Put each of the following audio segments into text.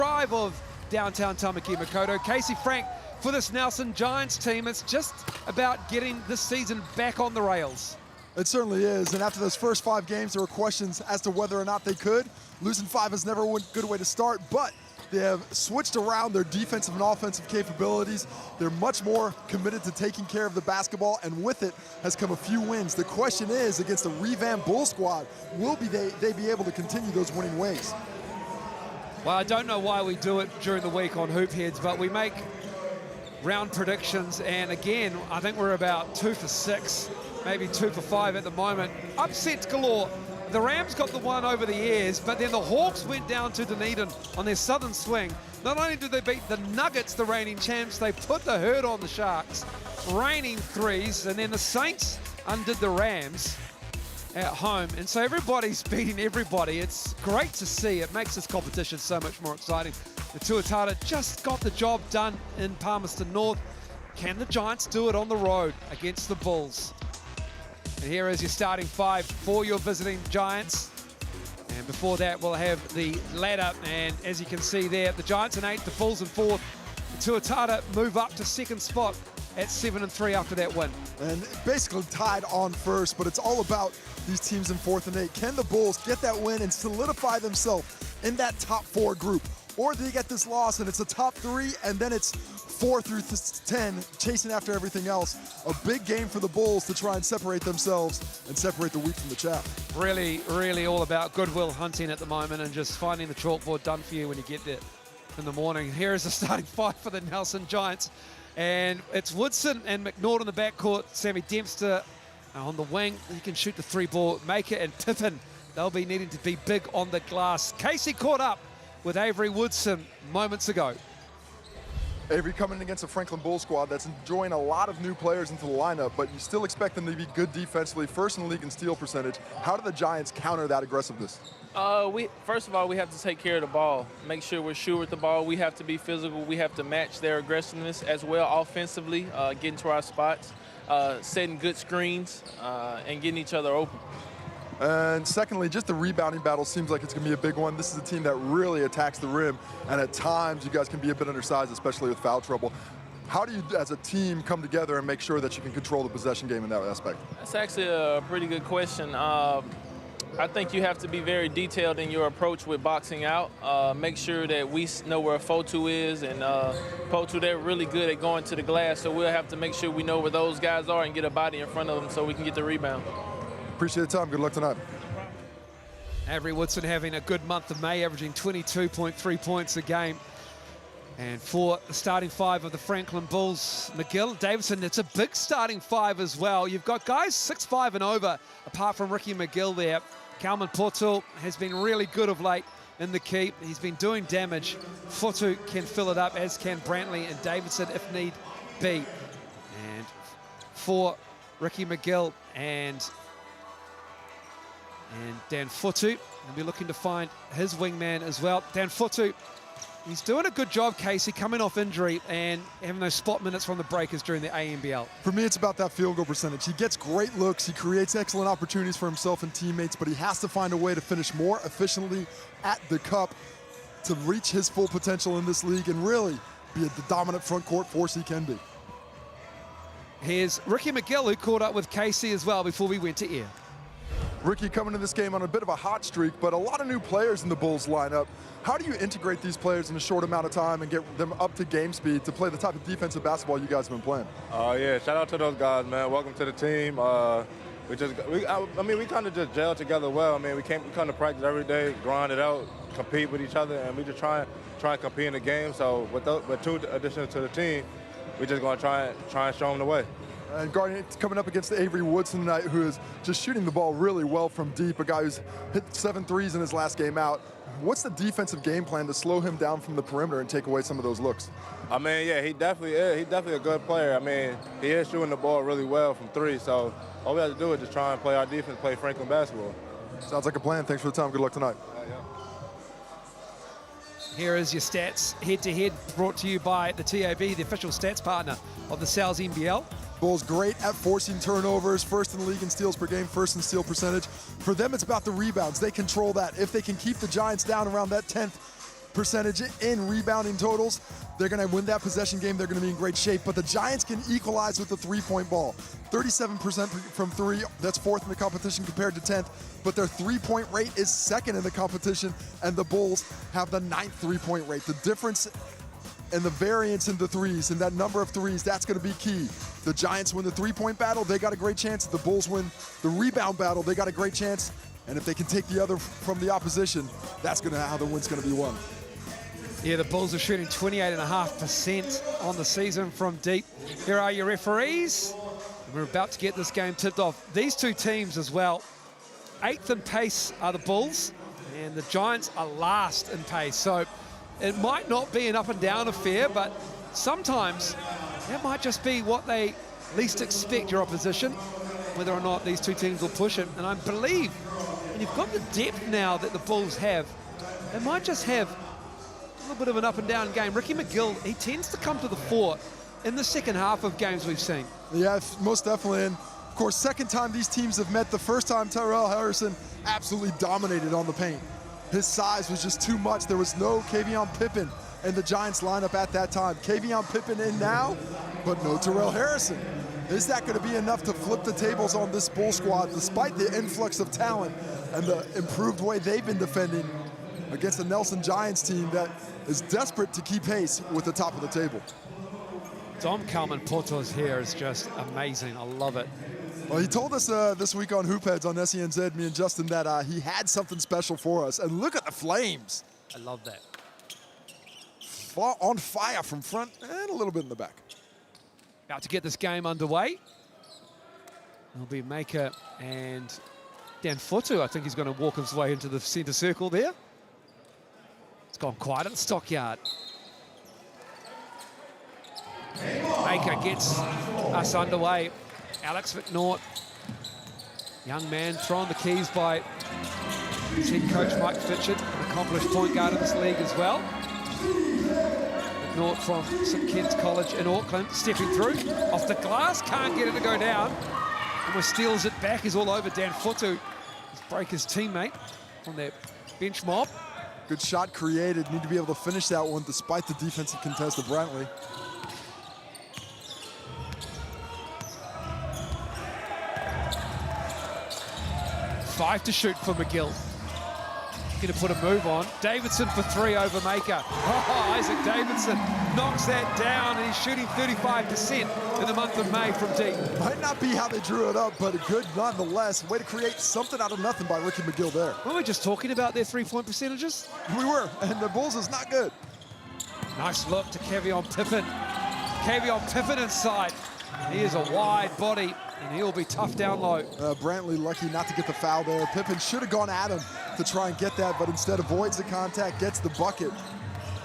drive of downtown Tamaki Makaurau. Casey Frank, for this Nelson Giants team, it's just about getting this season back on the rails. It certainly is, and after those first 5 games, there were questions as to whether or not they could. Losing 5 is never a good way to start, but they have switched around their defensive and offensive capabilities. They're much more committed to taking care of the basketball, and with it has come a few wins. The question is, against the revamped Bull squad, will they be able to continue those winning ways? Well, I don't know why we do it during the week on Hoop Heads, but we make round predictions, and again, I think we're about 2 for 6, maybe 2 for 5 at the moment. Upsets galore. The Rams got the one over the Airs, but then the Hawks went down to Dunedin on their southern swing. Not only did they beat the Nuggets, the reigning champs, they put the hurt on the Sharks, raining threes, and then the Saints undid the Rams at home. And so everybody's beating everybody. It's great to see. It makes this competition so much more exciting. The Tuatara just got the job done in Palmerston North. Can the Giants do it on the road against the Bulls? And here is your starting 5 for your visiting Giants. And before that, we'll have the ladder. And as you can see there, the Giants in 8th, the Bulls in 4th. The Tuatara move up to 2nd spot at 7 and 3 after that win. And basically tied on first, but it's all about these teams in 4th and 8th. Can the Bulls get that win and solidify themselves in that top 4 group? Or do they get this loss and it's a top 3 and then it's 4 through 10 chasing after everything else? A big game for the Bulls to try and separate themselves and separate the wheat from the chaff. Really, really all about goodwill hunting at the moment and just finding the chalkboard done for you when you get there in the morning. Here is the starting 5 for the Nelson Giants. And it's Woodson and McNaught on the backcourt. Sammy Dempster on the wing. He can shoot the 3-ball, make it, and Pippin. They'll be needing to be big on the glass. Casey caught up with Avery Woodson moments ago. Avery coming in against a Franklin Bull squad that's enjoying a lot of new players into the lineup, but you still expect them to be good defensively, first in the league in steal percentage. How do the Giants counter that aggressiveness? First of all, we have to take care of the ball, make sure we're sure with the ball. We have to be physical. We have to match their aggressiveness as well offensively, getting to our spots, setting good screens, and getting each other open. And secondly, just the rebounding battle seems like it's going to be a big one. This is a team that really attacks the rim, and at times you guys can be a bit undersized, especially with foul trouble. How do you, as a team, come together and make sure that you can control the possession game in that aspect? That's actually a pretty good question. I think you have to be very detailed in your approach with boxing out. Make sure that we know where Fotu is, and Fotu, they're really good at going to the glass, so we'll have to make sure we know where those guys are and get a body in front of them so we can get the rebound. Appreciate the time. Good luck tonight. Avery Woodson having a good month of May, averaging 22.3 points a game. And for the starting 5 of the Franklin Bulls, McGill, Davidson, it's a big starting 5 as well. You've got guys 6'5" and over, apart from Ricky McGill there. Kalman Portal has been really good of late in the keep. He's been doing damage. Fotu can fill it up, as can Brantley and Davidson if need be. And for Ricky McGill and Dan Fotu, will be looking to find his wingman as well. Dan Fotu, he's doing a good job, Casey, coming off injury and having those spot minutes from the breakers during the ANBL. For me, it's about that field goal percentage. He gets great looks, he creates excellent opportunities for himself and teammates, but he has to find a way to finish more efficiently at the cup to reach his full potential in this league and really be the dominant front court force he can be. Here's Ricky McGill, who caught up with Casey as well before we went to air. Ricky coming to this game on a bit of a hot streak, but a lot of new players in the Bulls lineup. How do you integrate these players in a short amount of time and get them up to game speed to play the type of defensive basketball you guys have been playing? Yeah, shout out to those guys, man. Welcome to the team. We kind of just gel together well. I mean, we come to practice every day, grind it out, compete with each other, and we just try and compete in the game. So with 2 additions to the team, we're just going to try and show them the way. And guarding, coming up against Avery Woodson tonight, who is just shooting the ball really well from deep, a guy who's hit 7 threes in his last game out. What's the defensive game plan to slow him down from the perimeter and take away some of those looks? I mean, yeah, he definitely is. He's definitely a good player. I mean, he is shooting the ball really well from 3, so all we have to do is just try and play our defense, play Franklin basketball. Sounds like a plan. Thanks for the time. Good luck tonight. Here is your stats head-to-head, brought to you by the TAB, the official stats partner of the Sal's NBL. Bulls great at forcing turnovers, first in the league in steals per game, first in steal percentage. For them, it's about the rebounds. They control that. If they can keep the Giants down around that 10th percentage in rebounding totals. They're going to win that possession game. They're going to be in great shape. But the Giants can equalize with the three-point ball. 37% from three. That's fourth in the competition compared to 10th. But their three-point rate is second in the competition. And the Bulls have the 9th three-point rate. The difference and the variance in the threes and that number of threes, that's going to be key. The Giants win the three-point battle, they got a great chance. The Bulls win the rebound battle, they got a great chance. And if they can take the other from the opposition, that's going to how the win's going to be won. Yeah, the Bulls are shooting 28.5% on the season from deep. Here are your referees. We're about to get this game tipped off. These two teams as well. 8th in pace are the Bulls, and the Giants are last in pace. So it might not be an up and down affair, but sometimes that might just be what they least expect your opposition, whether or not these two teams will push it. And I believe when you've got the depth now that the Bulls have, they might just have a little bit of an up and down game. Ricky McGill, he tends to come to the fore in the second half of games we've seen. Yeah, most definitely. And of course, second time these teams have met. The first time Tyrell Harrison absolutely dominated on the paint. His size was just too much. There was no Kavion Pippen in the Giants lineup at that time. Kavion Pippen in now, but no Tyrell Harrison. Is that going to be enough to flip the tables on this Bull squad, despite the influx of talent and the improved way they've been defending against the Nelson Giants team that is desperate to keep pace with the top of the table? Dom Kalman Porto's hair is just amazing. I love it. Well, he told us this week on Hoop Heads on SENZ, me and Justin, that he had something special for us. And look at the flames. I love that. On fire from front and a little bit in the back. About to get this game underway. It'll be Maker and Dan Fotu. I think he's going to walk his way into the center circle there. It's gone quiet at the stockyard. Maker gets us underway. Alex McNaught, young man, thrown the keys by his head coach Mike Fitchett, an accomplished point guard in this league as well. McNaught from St Kitts College in Auckland, stepping through, off the glass, can't get it to go down. Almost steals it back, is all over Dan Fotu. He's break his teammate on that bench mob. Good shot created, need to be able to finish that one despite the defensive contest of Brantley. 5 to shoot for McGill. Going to put a move on. Davidson for 3 over Maker. Oh, Isaac Davidson knocks that down, and he's shooting 35% in the month of May from deep. Might not be how they drew it up, but a good nonetheless. Way to create something out of nothing by Ricky McGill there. Were we just talking about their three-point percentages? We were, and the Bulls is not good. Nice look to Kavion Pippen. Kavion Pippen inside. He is a wide body, and he'll be tough down low. Brantley lucky not to get the foul there. Pippen should have gone at him to try and get that, but instead avoids the contact, gets the bucket.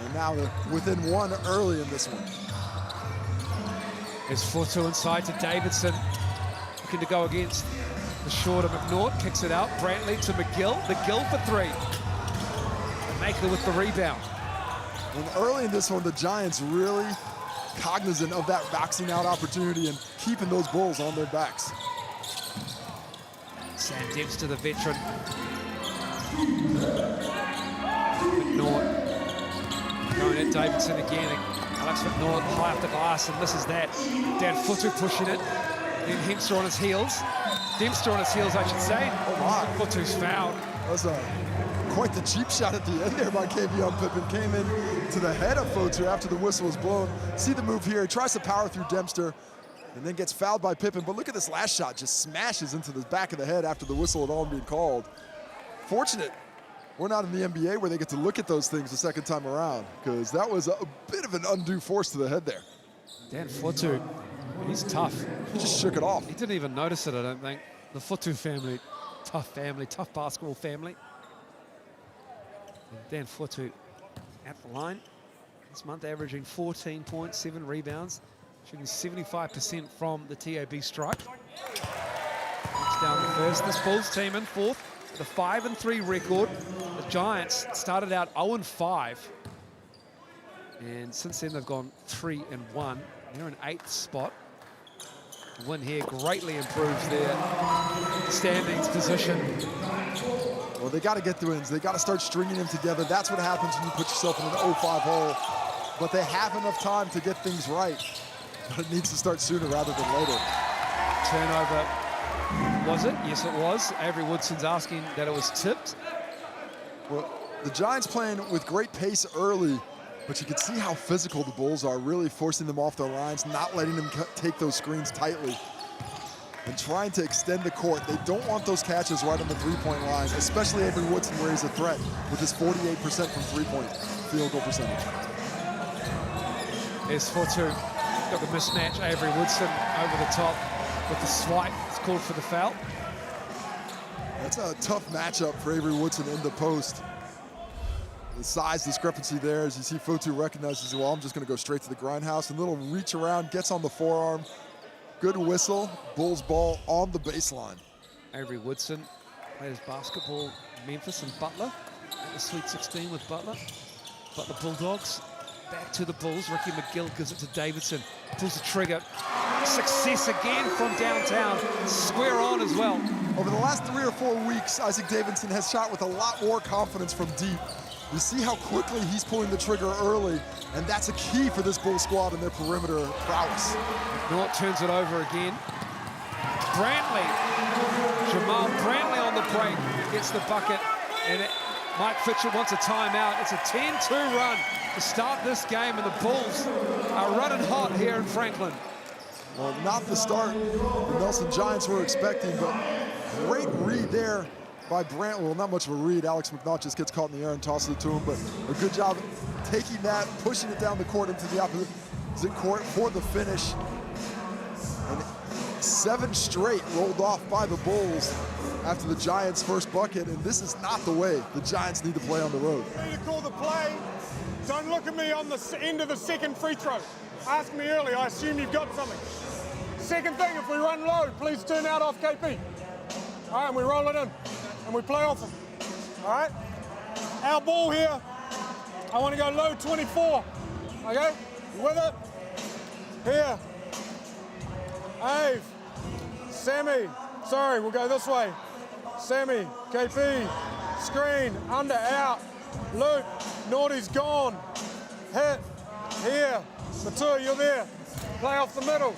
And now they're within one early in this one. There's Fotu inside to Davidson. Looking to go against the shorter McNaught. Kicks it out. Brantley to McGill. McGill for 3. And Maker with the rebound. And early in this one, the Giants really cognizant of that boxing out opportunity and keeping those Bulls on their backs. Sam Dempster, the veteran. McNaught going at Davidson again. Alex McNaught high up the glass and misses that. Dan Fotu pushing it. Then Dempster on his heels. Dempster on his heels, I should say. Oh my. Fotu's fouled. That was quite the cheap shot at the end there by Kavion Pippen. Came in to the head of Fotu after the whistle was blown. See the move here. He tries to power through Dempster and then gets fouled by Pippen. But look at this last shot. Just smashes into the back of the head after the whistle had all been called. Fortunate we're not in the NBA where they get to look at those things the second time around, because that was a bit of an undue force to the head there. Dan Fotu, he's tough. He just shook it off. He didn't even notice it, I don't think. The Fotu family, tough basketball family. And Dan Fotu at the line. This month averaging 14 points, 7 rebounds, shooting 75% from the TAB stripe. It's down the first. This Bulls team in fourth, the 5-3 record. The Giants started out 0-5. And since then they've gone 3-1. They're in 8th spot. The win here greatly improves their standings position. Well, they got to get the wins. They got to start stringing them together. That's what happens when you put yourself in an 0-5 hole. But they have enough time to get things right. But it needs to start sooner rather than later. Turnover. Was it? Yes, it was. Avery Woodson's asking that it was tipped. Well, the Giants playing with great pace early, but you can see how physical the Bulls are, really forcing them off their lines, not letting them take those screens tightly, and trying to extend the court. They don't want those catches right on the three-point line, especially Avery Woodson, where he's a threat with his 48% from three-point field goal percentage. There's 4-2. Got the mismatch. Avery Woodson over the top with the swipe. It's called for the foul. That's a tough matchup for Avery Woodson in the post. The size discrepancy there, as you see Fotu recognizes, well, I'm just going to go straight to the grindhouse. And little reach around, gets on the forearm. Good whistle. Bulls ball on the baseline. Avery Woodson plays basketball Memphis and Butler at the Sweet 16 with Butler. Butler Bulldogs. Back to the Bulls. Ricky McGill gives it to Davidson. Pulls the trigger. Success again from downtown. Square on as well. Over the last 3 or 4 weeks, Isaac Davidson has shot with a lot more confidence from deep. You see how quickly he's pulling the trigger early, and that's a key for this Bull squad and their perimeter prowess. Nort turns it over again. Brantley. Jamal Brantley on the break. Gets the bucket, and Mike Fitcher wants a timeout. It's a 10-2 run to start this game, and the Bulls are running hot here in Franklin. Well, not the start the Nelson Giants were expecting, but great read there by Brantley. Well, not much of a read. Alex McNaught just gets caught in the air and tosses it to him, but a good job taking that, pushing it down the court into the opposite court for the finish. And 7 straight rolled off by the Bulls after the Giants' first bucket, and this is not the way the Giants need to play on the road. You need to call the play. Don't look at me on the end of the second free throw. Ask me early. I assume you've got something. Second thing, if we run low, please turn out off KP. All right, and we roll it in, and we play off them. All right? Our ball here, I want to go low 24. Okay? You with it? Here. Ave. Sammy. Sorry, we'll go this way. Sammy, KP, screen, under, out. Luke, Naughty's gone. Hit, here. Matua, you're there. Play off the middle.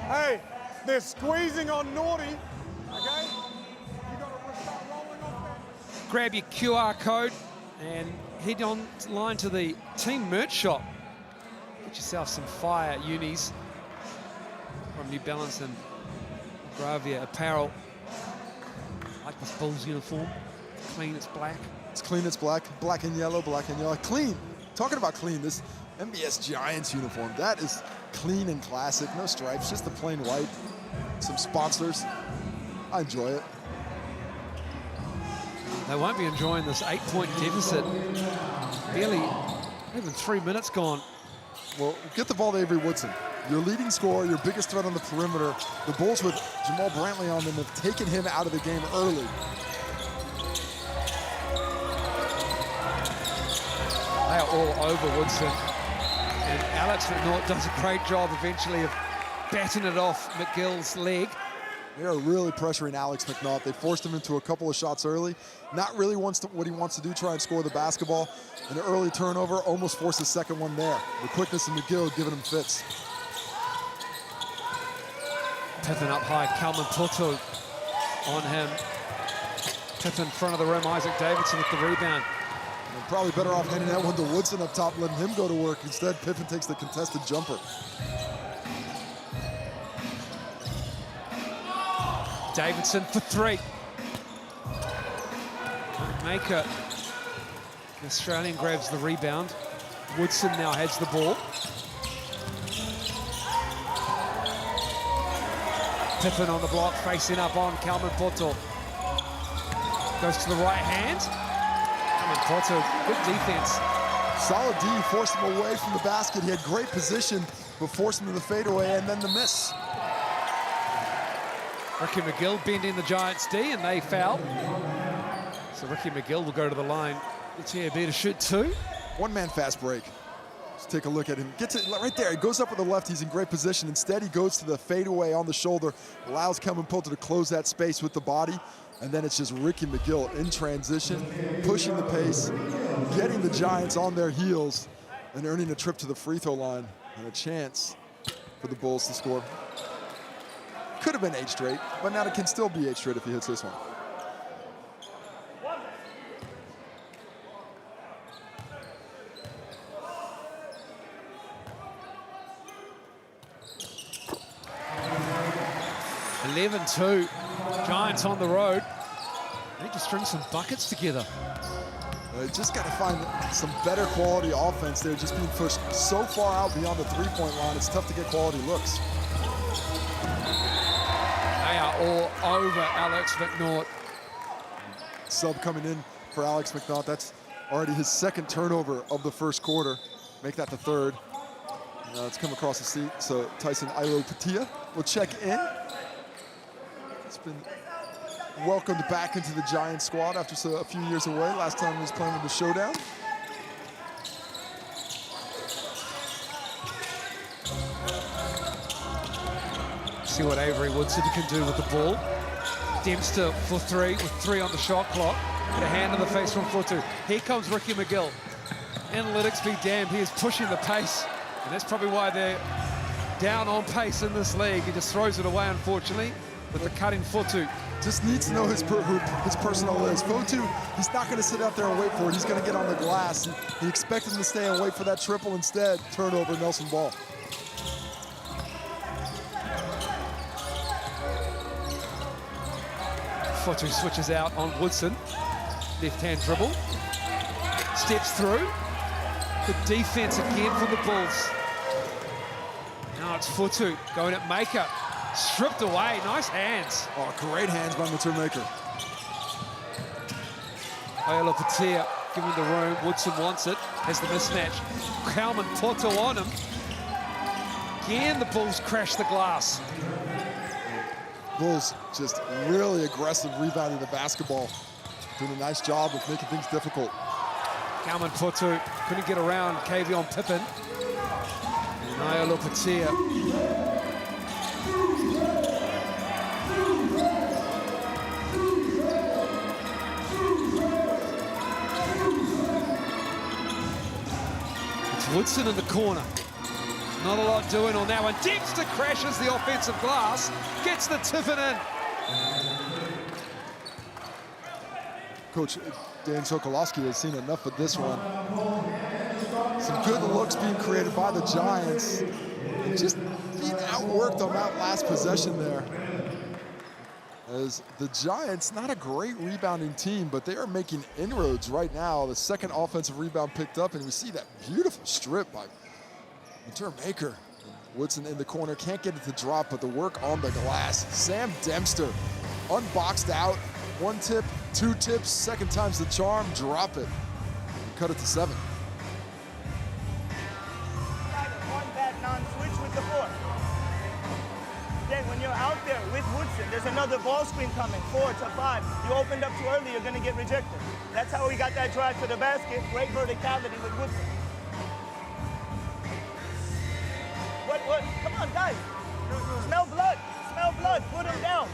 Hey, they're squeezing on Naughty. Okay? You got to start rolling off that. Grab your QR code and head on line to the team merch shop. Get yourself some fire unis from New Balance and Gravia apparel. I like this Bulls uniform. Clean, it's black. It's clean, it's black. Black and yellow, black and yellow. Clean. Talking about clean, this MBS Giants uniform, that is clean and classic. No stripes, just the plain white. Some sponsors. I enjoy it. They won't be enjoying this 8-point deficit. Barely, even 3 minutes gone. Well, get the ball to Avery Woodson. Your leading scorer, your biggest threat on the perimeter. The Bulls with Jamal Brantley on them have taken him out of the game early. They are all over Woodson. And Alex McNaught does a great job eventually of batting it off McGill's leg. They are really pressuring Alex McNaught. They forced him into a couple of shots early. Not really what he wants to do, try and score the basketball. An early turnover, almost forced the second one there. The quickness of McGill giving him fits. Pippen up high, Kalman Toto on him. Pippen in front of the rim, Isaac Davidson with the rebound. And probably better off handing that one to Woodson up top, letting him go to work. Instead, Pippen takes the contested jumper. Davidson for 3. Maker, the Australian grabs the rebound. Woodson now has the ball. Pippen on the block, facing up on Kalman Poto. Goes to the right hand. Kalman Poto, good defense. Solid D, forced him away from the basket. He had great position, but forced him to the fadeaway and then the miss. Ricky McGill bending the Giants D, and they foul. So Ricky McGill will go to the line. It's here, to shoot 2. One-man fast break. Let's take a look at him. Gets it right there. He goes up with the left. He's in great position. Instead, he goes to the fadeaway on the shoulder, allows Kalman Poto to close that space with the body. And then it's just Ricky McGill in transition, pushing the pace, getting the Giants on their heels, and earning a trip to the free throw line and a chance for the Bulls to score. Could have been 8 straight, but now it can still be 8 straight if he hits this one. (11-2). Giants on the road. Need to string some buckets together. Just got to find some better quality offense. They're just being pushed so far out beyond the three-point line. It's tough to get quality looks. They are all over Alex McNaught. Sub coming in for Alex McNaught. That's already his 2nd turnover of the first quarter. Make that the 3rd. It's come across the seat. So Tyson Ilo-Patia will check in. It's been welcomed back into the Giants squad after a few years away. Last time he was playing in the Showdown. See what Avery Woodson can do with the ball. Dempster for 3 with 3 on the shot clock. Get a hand in the face from Futu. Here comes Ricky McGill. Analytics be damned, he is pushing the pace. And that's probably why they're down on pace in this league. He just throws it away, unfortunately, with the cutting Futu. Just needs to know who his personnel is. Futu, he's not going to sit out there and wait for it. He's going to get on the glass. He expected him to stay and wait for that triple. Instead, turnover, Nelson Ball. Futu switches out on Woodson. Left-hand dribble. Steps through. The defense again for the Bulls. Now it's Futu going at Maker. Stripped away, nice hands. Oh, great hands by Matur Maker. Ilo-Patia giving the room. Woodson wants it. Has the mismatch. Kalman Poto on him. Again, the Bulls crash the glass. Bulls just really aggressive rebounding the basketball. Doing a nice job of making things difficult. Kalman Poto couldn't get around Kavion Pippin. And Ilo-Patia. Woodson in the corner. Not a lot doing on that one. Dempster crashes the offensive glass. Gets the tipping in. Coach Dan Sokolowski has seen enough of this one. Some good looks being created by the Giants. And just being outworked on that last possession there. As the Giants, not a great rebounding team, but they are making inroads right now. The 2nd offensive rebound picked up, and we see that beautiful strip by Matur Maker. Woodson in the corner, can't get it to drop, but the work on the glass. Sam Dempster, unboxed out. 1 tip, 2 tips, 2nd time's the charm, drop it. Cut it to 7. On that non-switch with the 4. Then when you're out there with Woodson, there's another ball screen coming, 4 to 5. You opened up too early, you're gonna get rejected. That's how we got that drive to the basket. Great verticality with Woodson. What? Come on, guys. Smell blood. Smell blood. Put him down.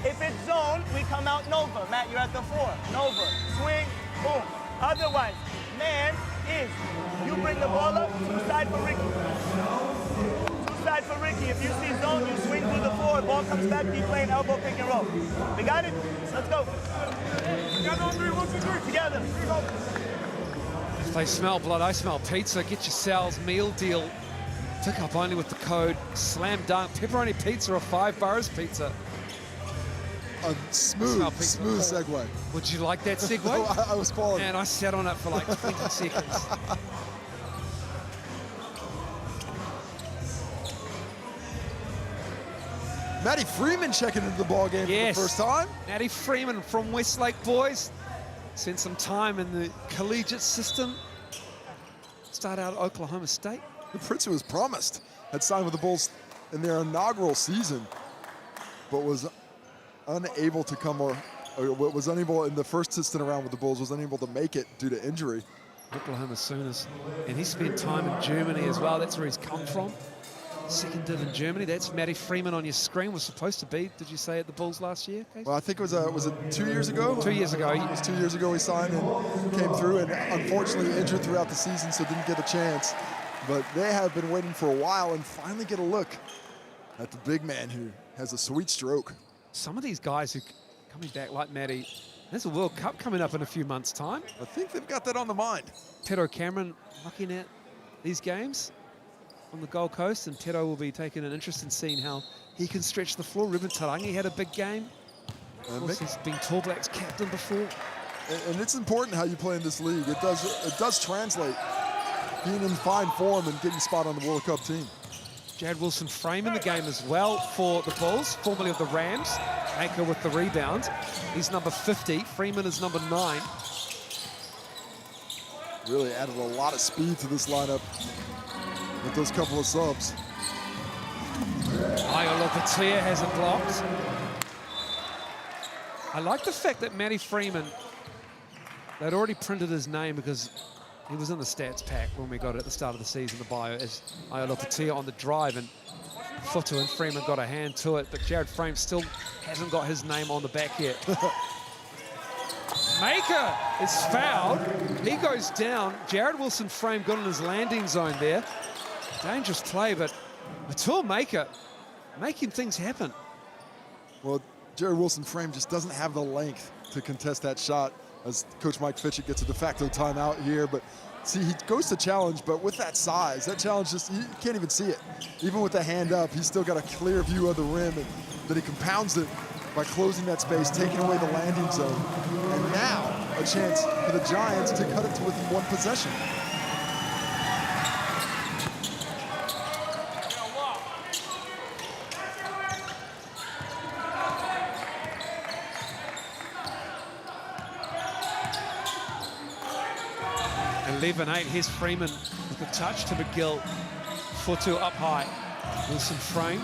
If it's zone, we come out Nova. Matt, you're at the 4. Nova. Swing. Boom. Otherwise, man is. You bring the ball up, 2 side for Ricky. 2 side for Ricky. If you see zone, you swing through the 4. Ball comes back, keep playing elbow pick and roll. We got it? Let's go. Together on 3, 1, 2, 3. Together. If they smell blood, I smell pizza. Get your Sal's meal deal. Pick up only with the code Slam Dunk. Pepperoni pizza or 5 Boroughs pizza. A smooth segue. Would you like that segue? I was quality. Man, I sat on it for like 20 seconds. Matty Freeman checking into the ball game for the first time. Matty Freeman from Westlake boys. Spent some time in the collegiate system. Started out at Oklahoma State. The Prince who was promised had signed with the Bulls in their inaugural season, but was unable to come or was unable in the first stint around with the Bulls, was unable to make it due to injury. Oklahoma Sooners. And he spent time in Germany as well. That's where he's come from. Second div in Germany. That's Matty Freeman on your screen. Was supposed to be, did you say, at the Bulls last year? Casey? Well, I think it was it 2 years ago? 2 years ago. It was 2 years ago he signed and came through, and unfortunately injured throughout the season, so didn't get a chance. But they have been waiting for a while and finally get a look at the big man who has a sweet stroke. Some of these guys who coming back like Matty, there's a World Cup coming up in a few months' time. I think they've got that on the mind. Teto Cameron looking at these games on the Gold Coast, and Teto will be taking an interest in seeing how he can stretch the floor. Ruben Tarangi had a big game. Of course, he's been Tall Blacks captain before. And it's important how you play in this league. It does translate. Being in fine form and getting a spot on the World Cup team. Jared Wilson-Frame in the game as well for the Bulls, formerly of the Rams. Maker with the rebound. He's number 50. Freeman is number 9. Really added a lot of speed to this lineup with those couple of subs. Iolopatia has it blocked. I like the fact that Matty Freeman, they'd already printed his name because he was in the stats pack when we got it at the start of the season, the bio, as Iolopatia on the drive, and Futu and Freeman got a hand to it, but Jared Frame still hasn't got his name on the back yet. Maker is fouled. He goes down. Jared Wilson-Frame got in his landing zone there. Dangerous play, but Atul Maker making things happen. Well, Jared Wilson-Frame just doesn't have the length to contest that shot, as Coach Mike Fitchett gets a de facto timeout here. But see, he goes to challenge, but with that size, that challenge just, you can't even see it. Even with the hand up, he's still got a clear view of the rim, and then he compounds it by closing that space, taking away the landing zone. And now, a chance for the Giants to cut it to within one possession. Eleven 8. Here's Freeman with the touch to McGill. Futu up high. Wilson-Frame.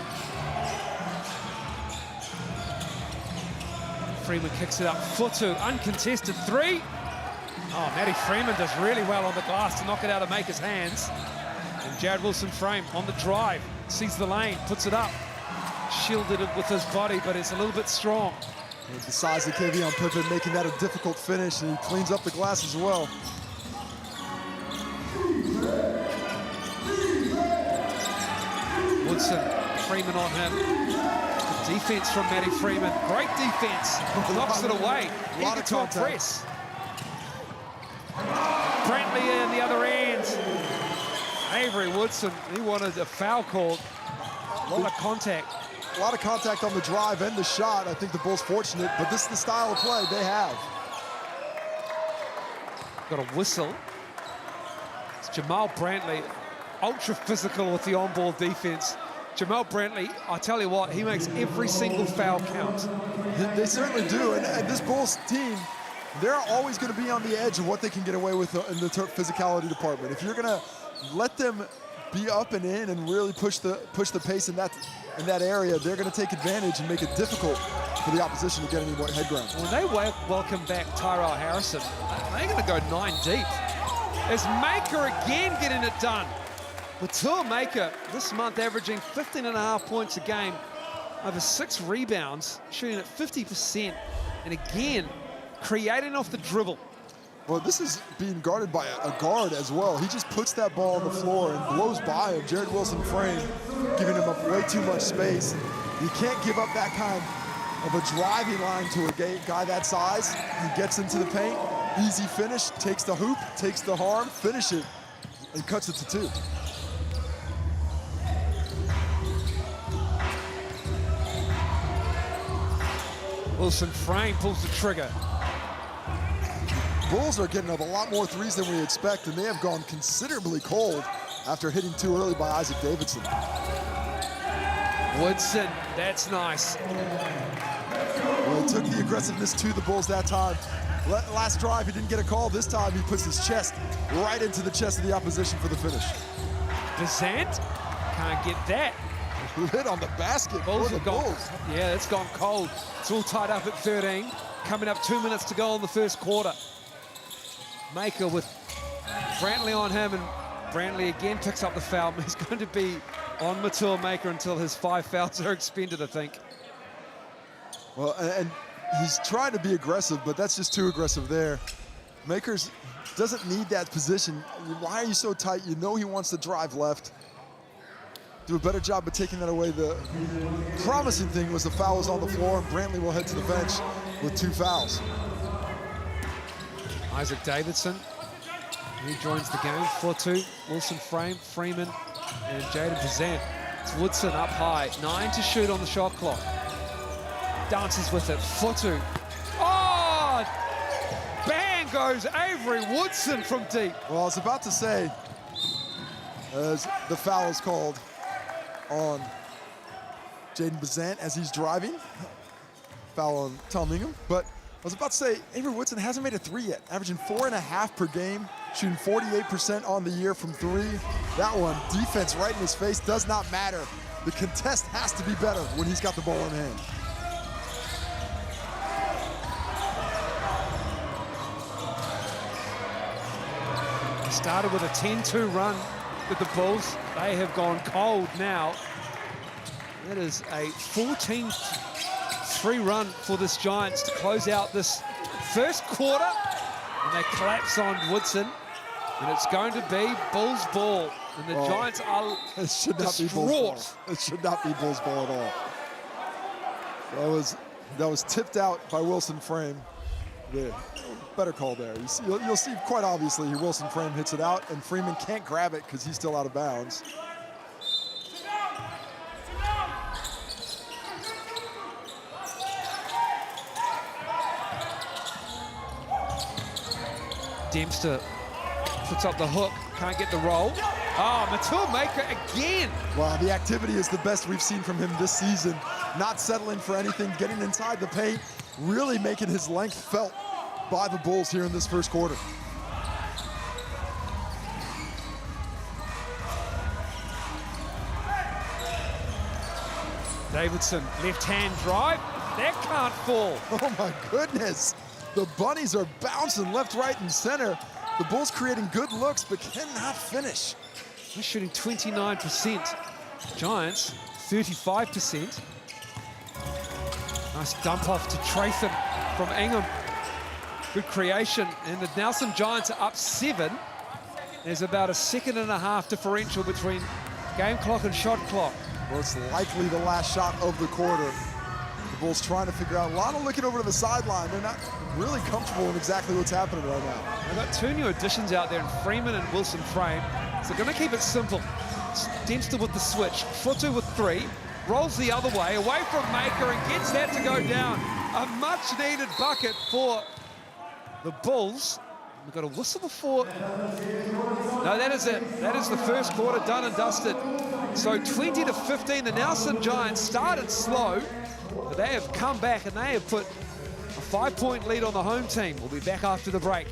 Freeman kicks it up. Futu, uncontested 3. Oh, Matty Freeman does really well on the glass to knock it out of Maker's hands. And Jared Wilson-Frame on the drive, sees the lane, puts it up. Shielded it with his body, but it's a little bit strong. And the size of Kevion Pippen making that a difficult finish, and he cleans up the glass as well. Woodson, Freeman on him. Good defense from Matty Freeman. Great defense. Knocks it away. Eager to impress. Brantley in the other end. Avery Woodson, he wanted a foul call. A lot of contact. A lot of contact on the drive and the shot. I think the Bulls fortunate, but this is the style of play they have. Got a whistle. It's Jamal Brantley, ultra physical with the on-ball defense. Jamal Brantley, I tell you what, he makes every single foul count. They certainly do, and this Bulls team, they're always going to be on the edge of what they can get away with in the physicality department. If you're going to let them be up and in and really push the pace in that area, they're going to take advantage and make it difficult for the opposition to get any more head ground. When they welcome back Tyrell Harrison, they're going to go 9 deep. As Maker again getting it done. Matul Maker this month averaging 15.5 points a game, over 6 rebounds, shooting at 50%, and again, creating off the dribble. Well, this is being guarded by a guard as well. He just puts that ball on the floor and blows by him. Jared Wilson-Frame giving him up way too much space. You can't give up that kind of a driving line to a guy that size. He gets into the paint, easy finish, takes the hoop, takes the harm, finish it, and cuts it to 2. Wilson-Frame pulls the trigger. Bulls are getting up a lot more threes than we expect, and they have gone considerably cold after hitting too early by Isaac Davidson. Woodson, that's nice. Well, he took the aggressiveness to the Bulls that time. Last drive, he didn't get a call. This time, he puts his chest right into the chest of the opposition for the finish. Bazant can't get that. Lit on the basket for the Bulls. Yeah, it's gone cold. It's all tied up at 13. Coming up 2 minutes to go in the first quarter. Maker with Brantley on him, and Brantley again picks up the foul. He's going to be on Matua Maker until his 5 fouls are expended, I think. Well, and he's trying to be aggressive, but that's just too aggressive there. Makers doesn't need that position. Why are you so tight? You know he wants to drive left. Do a better job of taking that away. The promising thing was the foul was on the floor, and Brantley will head to the bench with 2 fouls. Isaac Davidson, he joins the game. Fotu, Wilson Frame, Freeman, and Jaden Bazant. It's Woodson up high, 9 to shoot on the shot clock. Dances with it, Fotu. Oh! Bang goes Avery Woodson from deep. Well, I was about to say, as the foul is called on Jaden Bazant as he's driving. Foul on Tom Ingham, but I was about to say, Avery Woodson hasn't made a 3 yet, averaging 4.5 per game, shooting 48% on the year from 3. That one, defense right in his face, does not matter. The contest has to be better when he's got the ball in hand. Started with a 10-2 run with the Bulls. They have gone cold now. That is a 14-3 run for this Giants to close out this first quarter. And they collapse on Woodson. And it's going to be Bulls ball. And the Giants are it should not be Bulls ball. It should not be Bulls ball at all. That was tipped out by Wilson Frame. The better call there. You'll see quite obviously Wilson Frame hits it out, and Freeman can't grab it because he's still out of bounds. Dempster puts up the hook, can't get the roll. Oh, Matua Maker again. Wow, the activity is the best we've seen from him this season. Not settling for anything, getting inside the paint, really making his length felt by the Bulls here in this first quarter. Davidson, left-hand drive. That can't fall. Oh my goodness. The Bunnies are bouncing left, right, and center. The Bulls creating good looks, but cannot finish. We're shooting 29%. Giants, 35%. Nice dump off to Tratham from Ingham. Good creation, and the Nelson Giants are up 7. There's about a 1.5 differential between game clock and shot clock. Well, it's likely the last shot of the quarter. The Bulls trying to figure out, a lot of looking over to the sideline. They're not really comfortable in exactly what's happening right now. They've got 2 new additions out there in Freeman and Wilson Frame. So they're going to keep it simple. Dempster with the switch, Fotu with 3, rolls the other way, away from Maker, and gets that to go down. A much-needed bucket for the Bulls. We've got a whistle before. No, that is it. That is the first quarter done and dusted. So 20-15, the Nelson Giants started slow, but they have come back and they have put a 5-point lead on the home team. We'll be back after the break.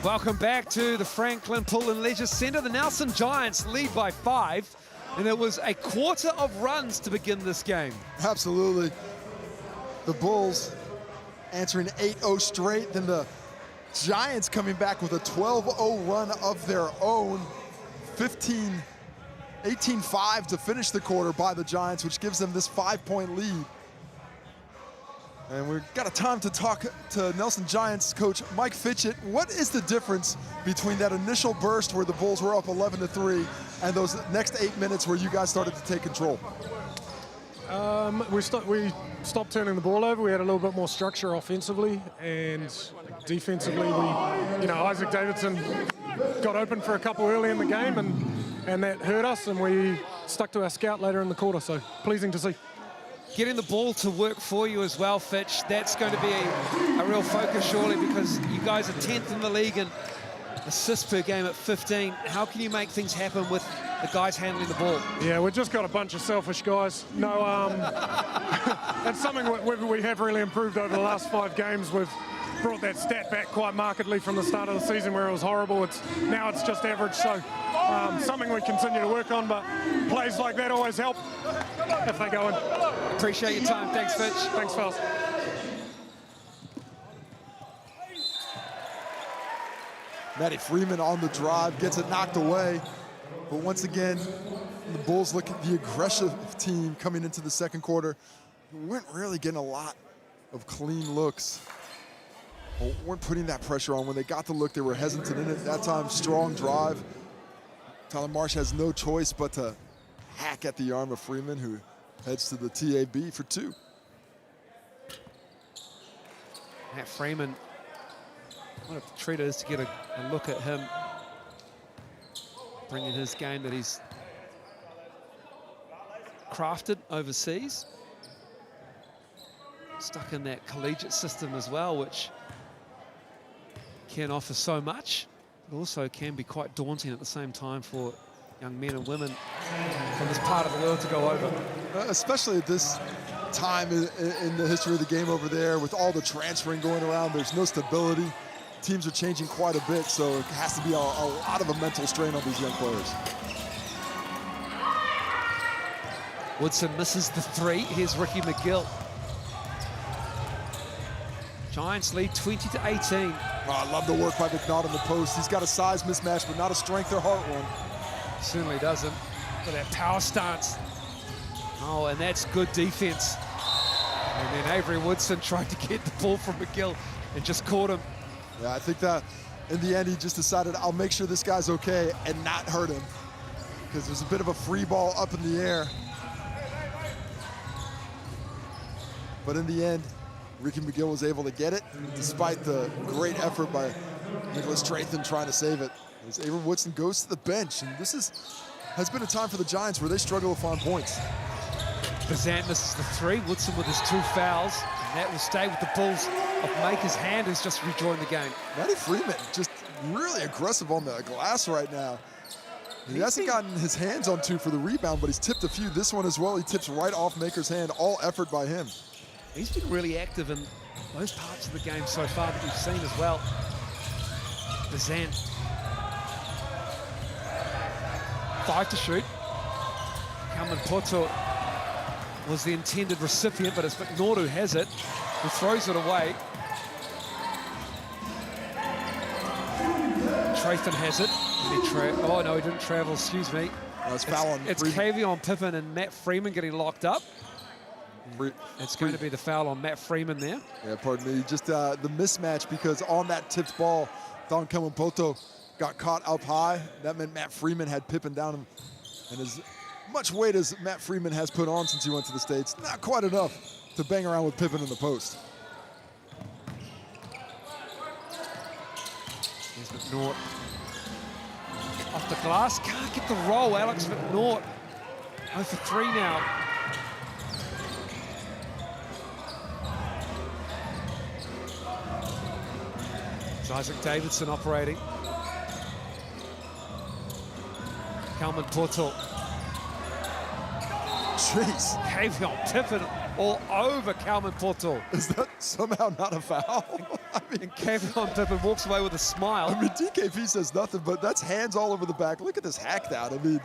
Welcome back to the Franklin Pullen Leisure Centre. The Nelson Giants lead by 5, and it was a quarter of runs to begin this game. Absolutely. The Bulls answering 8-0 straight, then the Giants coming back with a 12-0 run of their own. 18-5 to finish the quarter by the Giants, which gives them this 5-point lead. And we've got a time to talk to Nelson Giants coach Mike Fitchett. What is the difference between that initial burst where the Bulls were up 11-3 and those next 8 minutes where you guys started to take control? We stopped turning the ball over. We had a little bit more structure offensively, and defensively, Isaac Davidson got open for a couple early in the game, and that hurt us, and we stuck to our scout later in the quarter, so pleasing to see. Getting the ball to work for you as well, Fitch, that's going to be a real focus surely, because you guys are 10th in the league in assists per game at 15. How can you make things happen with the guys handling the ball? Yeah, we've just got a bunch of selfish guys. No, that's something we have really improved over the last 5 games. We've brought that stat back quite markedly from the start of the season where it was horrible. Now it's just average, so something we continue to work on, but plays like that always help if they go in. Appreciate your time. Thanks, Fitch. Thanks, fellas. Matty Freeman on the drive, gets it knocked away. But once again, the Bulls look at the aggressive team coming into the second quarter. We weren't really getting a lot of clean looks. Weren't putting that pressure on. When they got the look, they were hesitant in it. That time, strong drive. Tyler Marsh has no choice but to hack at the arm of Freeman, who heads to the TAB for 2. Matt Freeman, what a treat it is to get a look at him bringing his game that he's crafted overseas. Stuck in that collegiate system as well, which can offer so much, but also can be quite daunting at the same time for young men and women from this part of the world to go over. Especially at this time in the history of the game over there, with all the transferring going around, there's no stability. Teams are changing quite a bit, so it has to be a lot of a mental strain on these young players. Woodson misses the 3. Here's Ricky McGill. Giants lead 20-18. Oh, I love the work by McNaught on the post. He's got a size mismatch, but not a strength or heart one. Certainly doesn't. Look at that power stance. Oh, and that's good defense. And then Avery Woodson tried to get the ball from McGill and just caught him. Yeah, I think that in the end, he just decided, I'll make sure this guy's okay and not hurt him, because there's a bit of a free ball up in the air. But in the end, Ricky McGill was able to get it, despite the great effort by Nicholas Trathan trying to save it. As Avery Woodson goes to the bench, and this has been a time for the Giants where they struggle to find points. Bazant misses the 3. Woodson with his 2 fouls, and that will stay with the Bulls of Maker's Hand, who's just rejoined the game. Matty Freeman just really aggressive on the glass right now. He hasn't gotten his hands on 2 for the rebound, but he's tipped a few. This one as well, he tips right off Maker's Hand. All effort by him. He's been really active in those parts of the game so far that we've seen as well. Bazant. 5 to shoot. Kalman Poto was the intended recipient, but it's McNaught who has it, who throws it away. Trathan has it. Oh no, he didn't travel, excuse me. It's foul on It's Kavion Pippen and Matt Freeman getting locked up. It's going to be the foul on Matt Freeman there. Yeah, pardon me. Just the mismatch, because on that tipped ball, Don Kalman-Poto got caught up high. That meant Matt Freeman had Pippen down, and as much weight as Matt Freeman has put on since he went to the States, not quite enough to bang around with Pippen in the post. Here's McNaught. Off the glass, can't get the roll. Alex McNaught 0 for 3 now. It's Isaac Davidson operating. Kalman Poto. Jeez. Kavion Pippen all over Kalman Porto. Is that somehow not a foul? I mean, And Kavion Pippen walks away with a smile. I mean, DKP says nothing, but that's hands all over the back. Look at this hack down. I mean,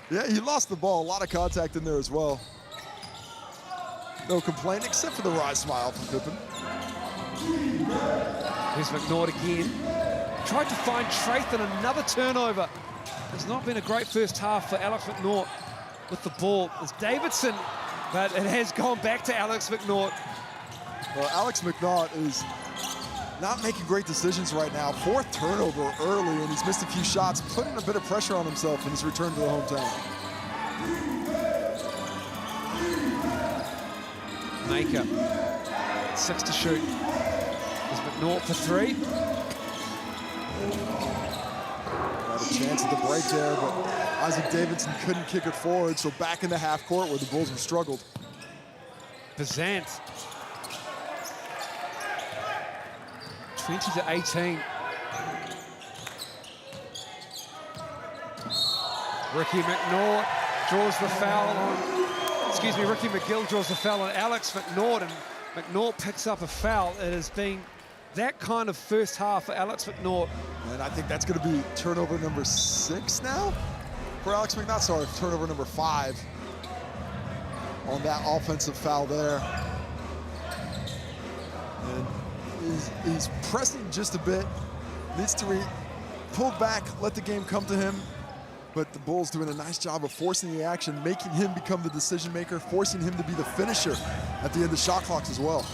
yeah, he lost the ball. A lot of contact in there as well. No complaint, except for the wry smile from Pippen. Here's McNaught again. Tried to find Trathon, another turnover. It's not been a great first half for Alex McNaught with the ball. It's Davidson, but it has gone back to Alex McNaught. Well, Alex McNaught is not making great decisions right now. 4th turnover early, and he's missed a few shots, putting a bit of pressure on himself in his return to the hometown. Maker, 6 to shoot. There's McNaught for 3. Had a chance at the break there, but Isaac Davidson couldn't kick it forward, so back in the half court where the Bulls have struggled. Bazant. 20 to 18. Ricky McNaught draws the foul on, Ricky McGill draws the foul on Alex McNaught, and McNaught picks up a foul. It has been that kind of first half for Alex McNaught. And I think that's going to be turnover number 6 now for Alex McNaught. Sorry, turnover number 5 on that offensive foul there. And he's pressing just a bit. Needs to pull back, let the game come to him. But the Bulls doing a nice job of forcing the action, making him become the decision maker, forcing him to be the finisher at the end of shot clocks as well.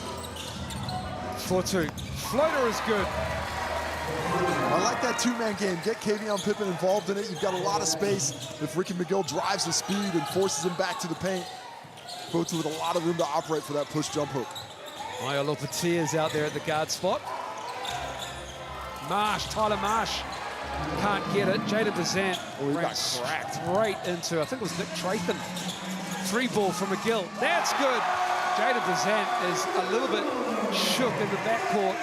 4-2. Floater is good. I like that 2-man game. Get Kavion Pippen involved in it. You've got a lot of space. If Ricky McGill drives the speed and forces him back to the paint, Fotu with a lot of room to operate for that push jump hook. Maya Lopetia is out there at the guard spot. Tyler Marsh can't get it. Jaden Bazant got cracked right into, I think it was Nick Trathon. 3 ball from McGill. That's good. Jaden Bazant is a little bit shook in the backcourt.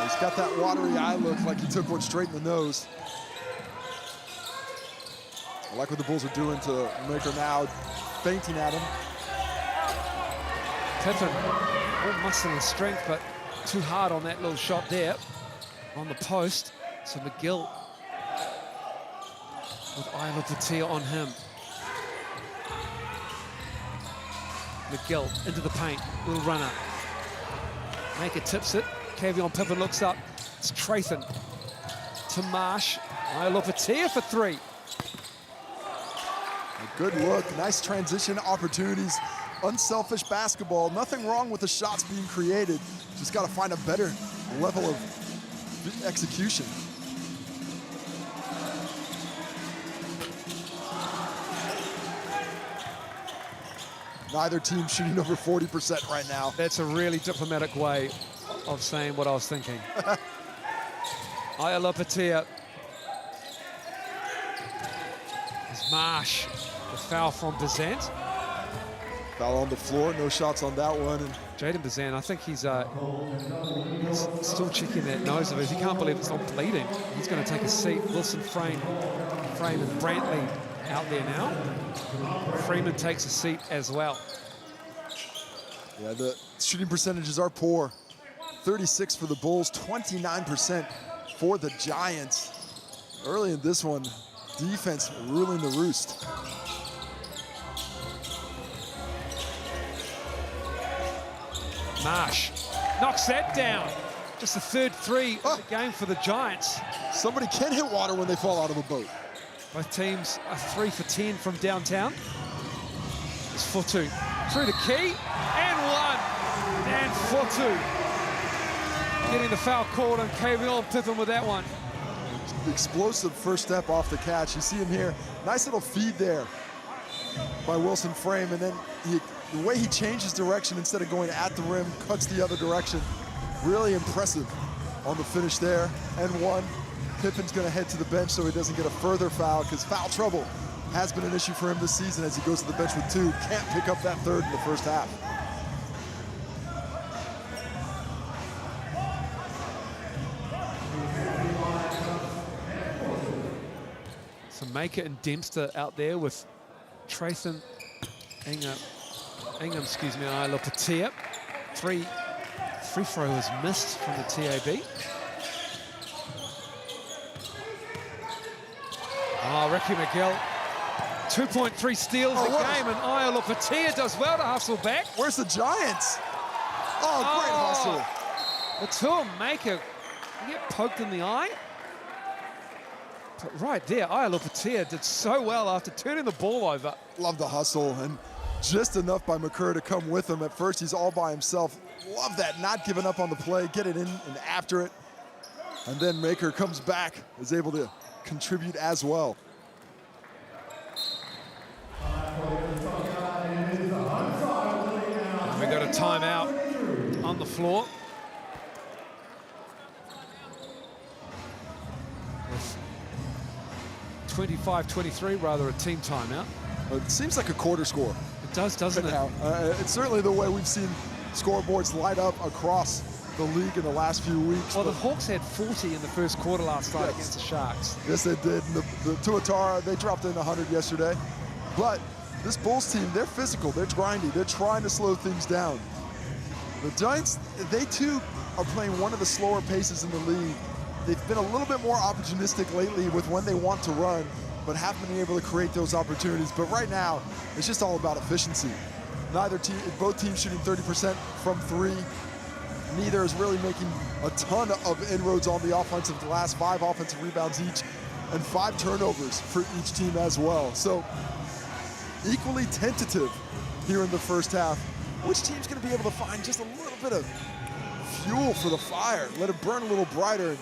He's got that watery eye look like he took one straight in the nose. I like what the Bulls are doing to Maker now, fainting at him. Pippen, all muscle and strength, but too hard on that little shot there on the post. So McGill with Isla Patia on him. McGill into the paint, little runner. Maker tips it. Kavion Pippen looks up. It's Trathon to Marsh. Isla Patia for 3. A good look, nice transition opportunities. Unselfish basketball. Nothing wrong with the shots being created. Just got to find a better level of execution. Neither team shooting over 40% right now. That's a really diplomatic way of saying what I was thinking. Isla Patia. There's Marsh. The foul from Bazant. Foul on the floor, no shots on that one. And Jaden Bazant, I think he's still checking that nose of his. He can't believe it's not bleeding. He's going to take a seat. Wilson, Frame and Brantley out there now. Freeman takes a seat as well. Yeah, the shooting percentages are poor. 36 for the Bulls, 29% for the Giants. Early in this one, defense ruling the roost. Marsh knocks that down. Just the 3rd 3 of the game for the Giants. Somebody can hit water when they fall out of a boat. Both teams are 3 for 10 from downtown. It's Fotu through the key and 1. And Fotu getting the foul called on Kavion Pippen with that one. Explosive first step off the catch. You see him here. Nice little feed there by Wilson Frame, and then the way he changes direction instead of going at the rim, cuts the other direction. Really impressive on the finish there. And 1. Pippen's going to head to the bench so he doesn't get a further foul, because foul trouble has been an issue for him this season as he goes to the bench with 2. Can't pick up that 3rd in the first half. So Maker and Dempster out there with Trathon, Inga, Ingham, excuse me, Ailopatia. Free throw was missed from the TAB. Oh, Ricky McGill. 2.3 steals a game, and Ailopatia does well to hustle back. Where's the Giants? Oh, great hustle. Matua Maker get poked in the eye. But right there, Ailopatia did so well after turning the ball over. Love the hustle, and just enough by McCurr to come with him. At first, he's all by himself. Love that, not giving up on the play, get it in and after it. And then Maker comes back, is able to contribute as well. And we got a timeout on the floor. 25-23, rather a team timeout. It seems like a quarter score. It does, doesn't it? It's certainly the way we've seen scoreboards light up across the league in the last few weeks. Well, the Hawks had 40 in the first quarter last night Yes. against the Sharks. Yes, they did. And the Tuatara, they dropped in 100 yesterday. But this Bulls team, they're physical, they're grindy, they're trying to slow things down. The Giants, they too are playing one of the slower paces in the league. They've been a little bit more opportunistic lately with when they want to run, but haven't been able to create those opportunities. But right now, it's just all about efficiency. Both teams shooting 30% from three. Neither is really making a ton of inroads on the offensive glass, 5 offensive rebounds each, and 5 turnovers for each team as well. So equally tentative here in the first half. Which team's gonna be able to find just a little bit of fuel for the fire, let it burn a little brighter?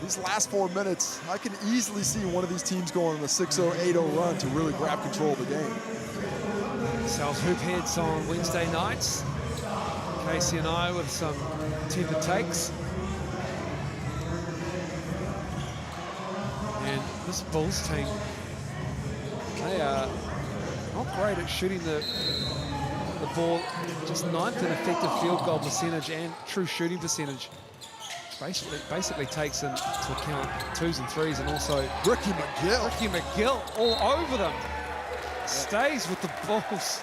These last 4 minutes, I can easily see one of these teams going on a 6-0, 8-0 run to really grab control of the game. Sal's Hoop Heads on Wednesday nights. Casey and I with some tender takes. And this Bulls team, they are not great at shooting the ball, just 9th in effective field goal percentage and true shooting percentage. Basically takes into account 2s and 3s, and also Ricky McGill all over them. Stays with the Bulls.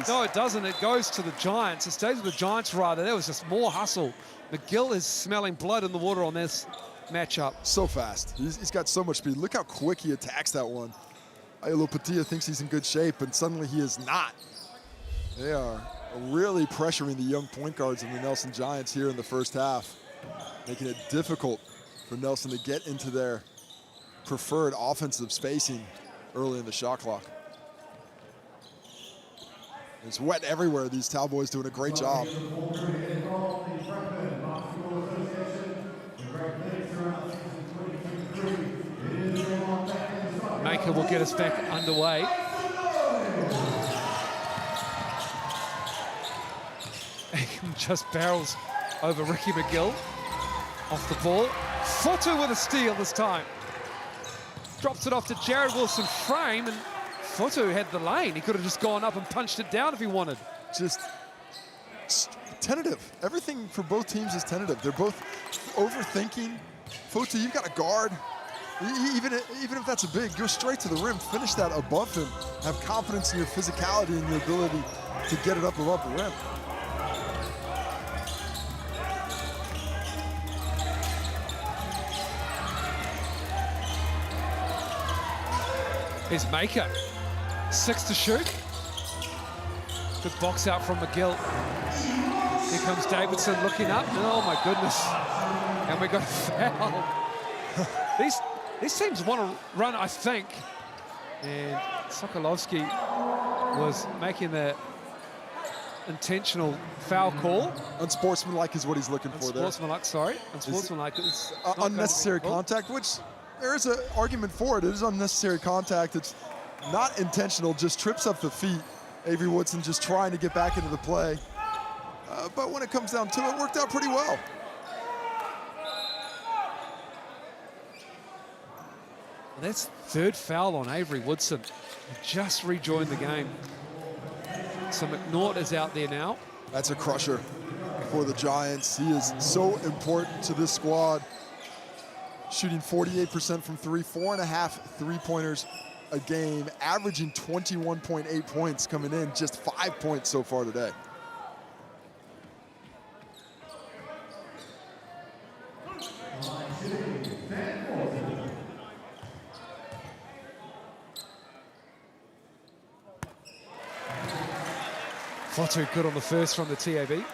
No, it doesn't. It goes to the Giants. It stays with the Giants, rather. There was just more hustle. McGill is smelling blood in the water on this matchup. So fast. He's got so much speed. Look how quick he attacks that one. Ailopatia thinks he's in good shape, and suddenly he is not. They are really pressuring the young point guards of the Nelson Giants here in the first half, making it difficult for Nelson to get into their preferred offensive spacing early in the shot clock. It's wet everywhere. These Cowboys doing a great job. Maker will get us back underway. Just barrels over Ricky McGill. Off the ball. Fotu with a steal this time. Drops it off to Jared Wilson frame, and Fotu had the lane. He could have just gone up and punched it down if he wanted. Just tentative. Everything for both teams is tentative. They're both overthinking. Fotu, you've got a guard. Even if that's a big, go straight to the rim, finish that above him. Have confidence in your physicality and your ability to get it up above the rim. Here's Maker. 6 to shoot. Good box out from McGill. Here comes Davidson looking up. Oh my goodness. And we got a foul. These teams want to run, I think. And Sokolovsky was making the intentional foul call. Unsportsmanlike is what he's looking for there. Unsportsmanlike, sorry. Unsportsmanlike. It's unnecessary contact, which there is an argument for it. It is unnecessary contact. It's not intentional, just trips up the feet. Avery Woodson just trying to get back into the play. But when it comes down to it, worked out pretty well. That's third foul on Avery Woodson. He just rejoined the game. So McNaught is out there now. That's a crusher for the Giants. He is so important to this squad. Shooting 48% from 3, 4.5 3-pointers a game, averaging 21.8 points coming in, just 5 points so far today. Fotu good on the first from the TAB.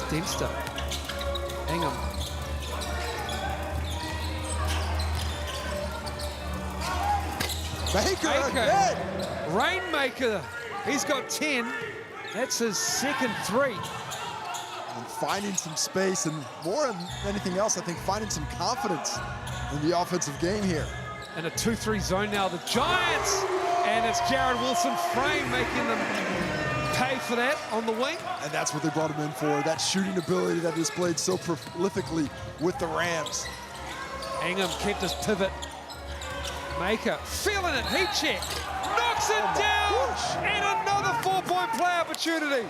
Dempster, Ingham. Baker again. Rainmaker, he's got 10. That's his second 3. And finding some space, and more than anything else, I think finding some confidence in the offensive game here. In a 2-3 zone now, the Giants, and it's Jared Wilson-Frame making them pay for that on the wing. And that's what they brought him in for, that shooting ability that displayed so prolifically with the Rams. Ingham kept his pivot. Maker, feeling it, heat check, knocks it down, and another 4-point play opportunity.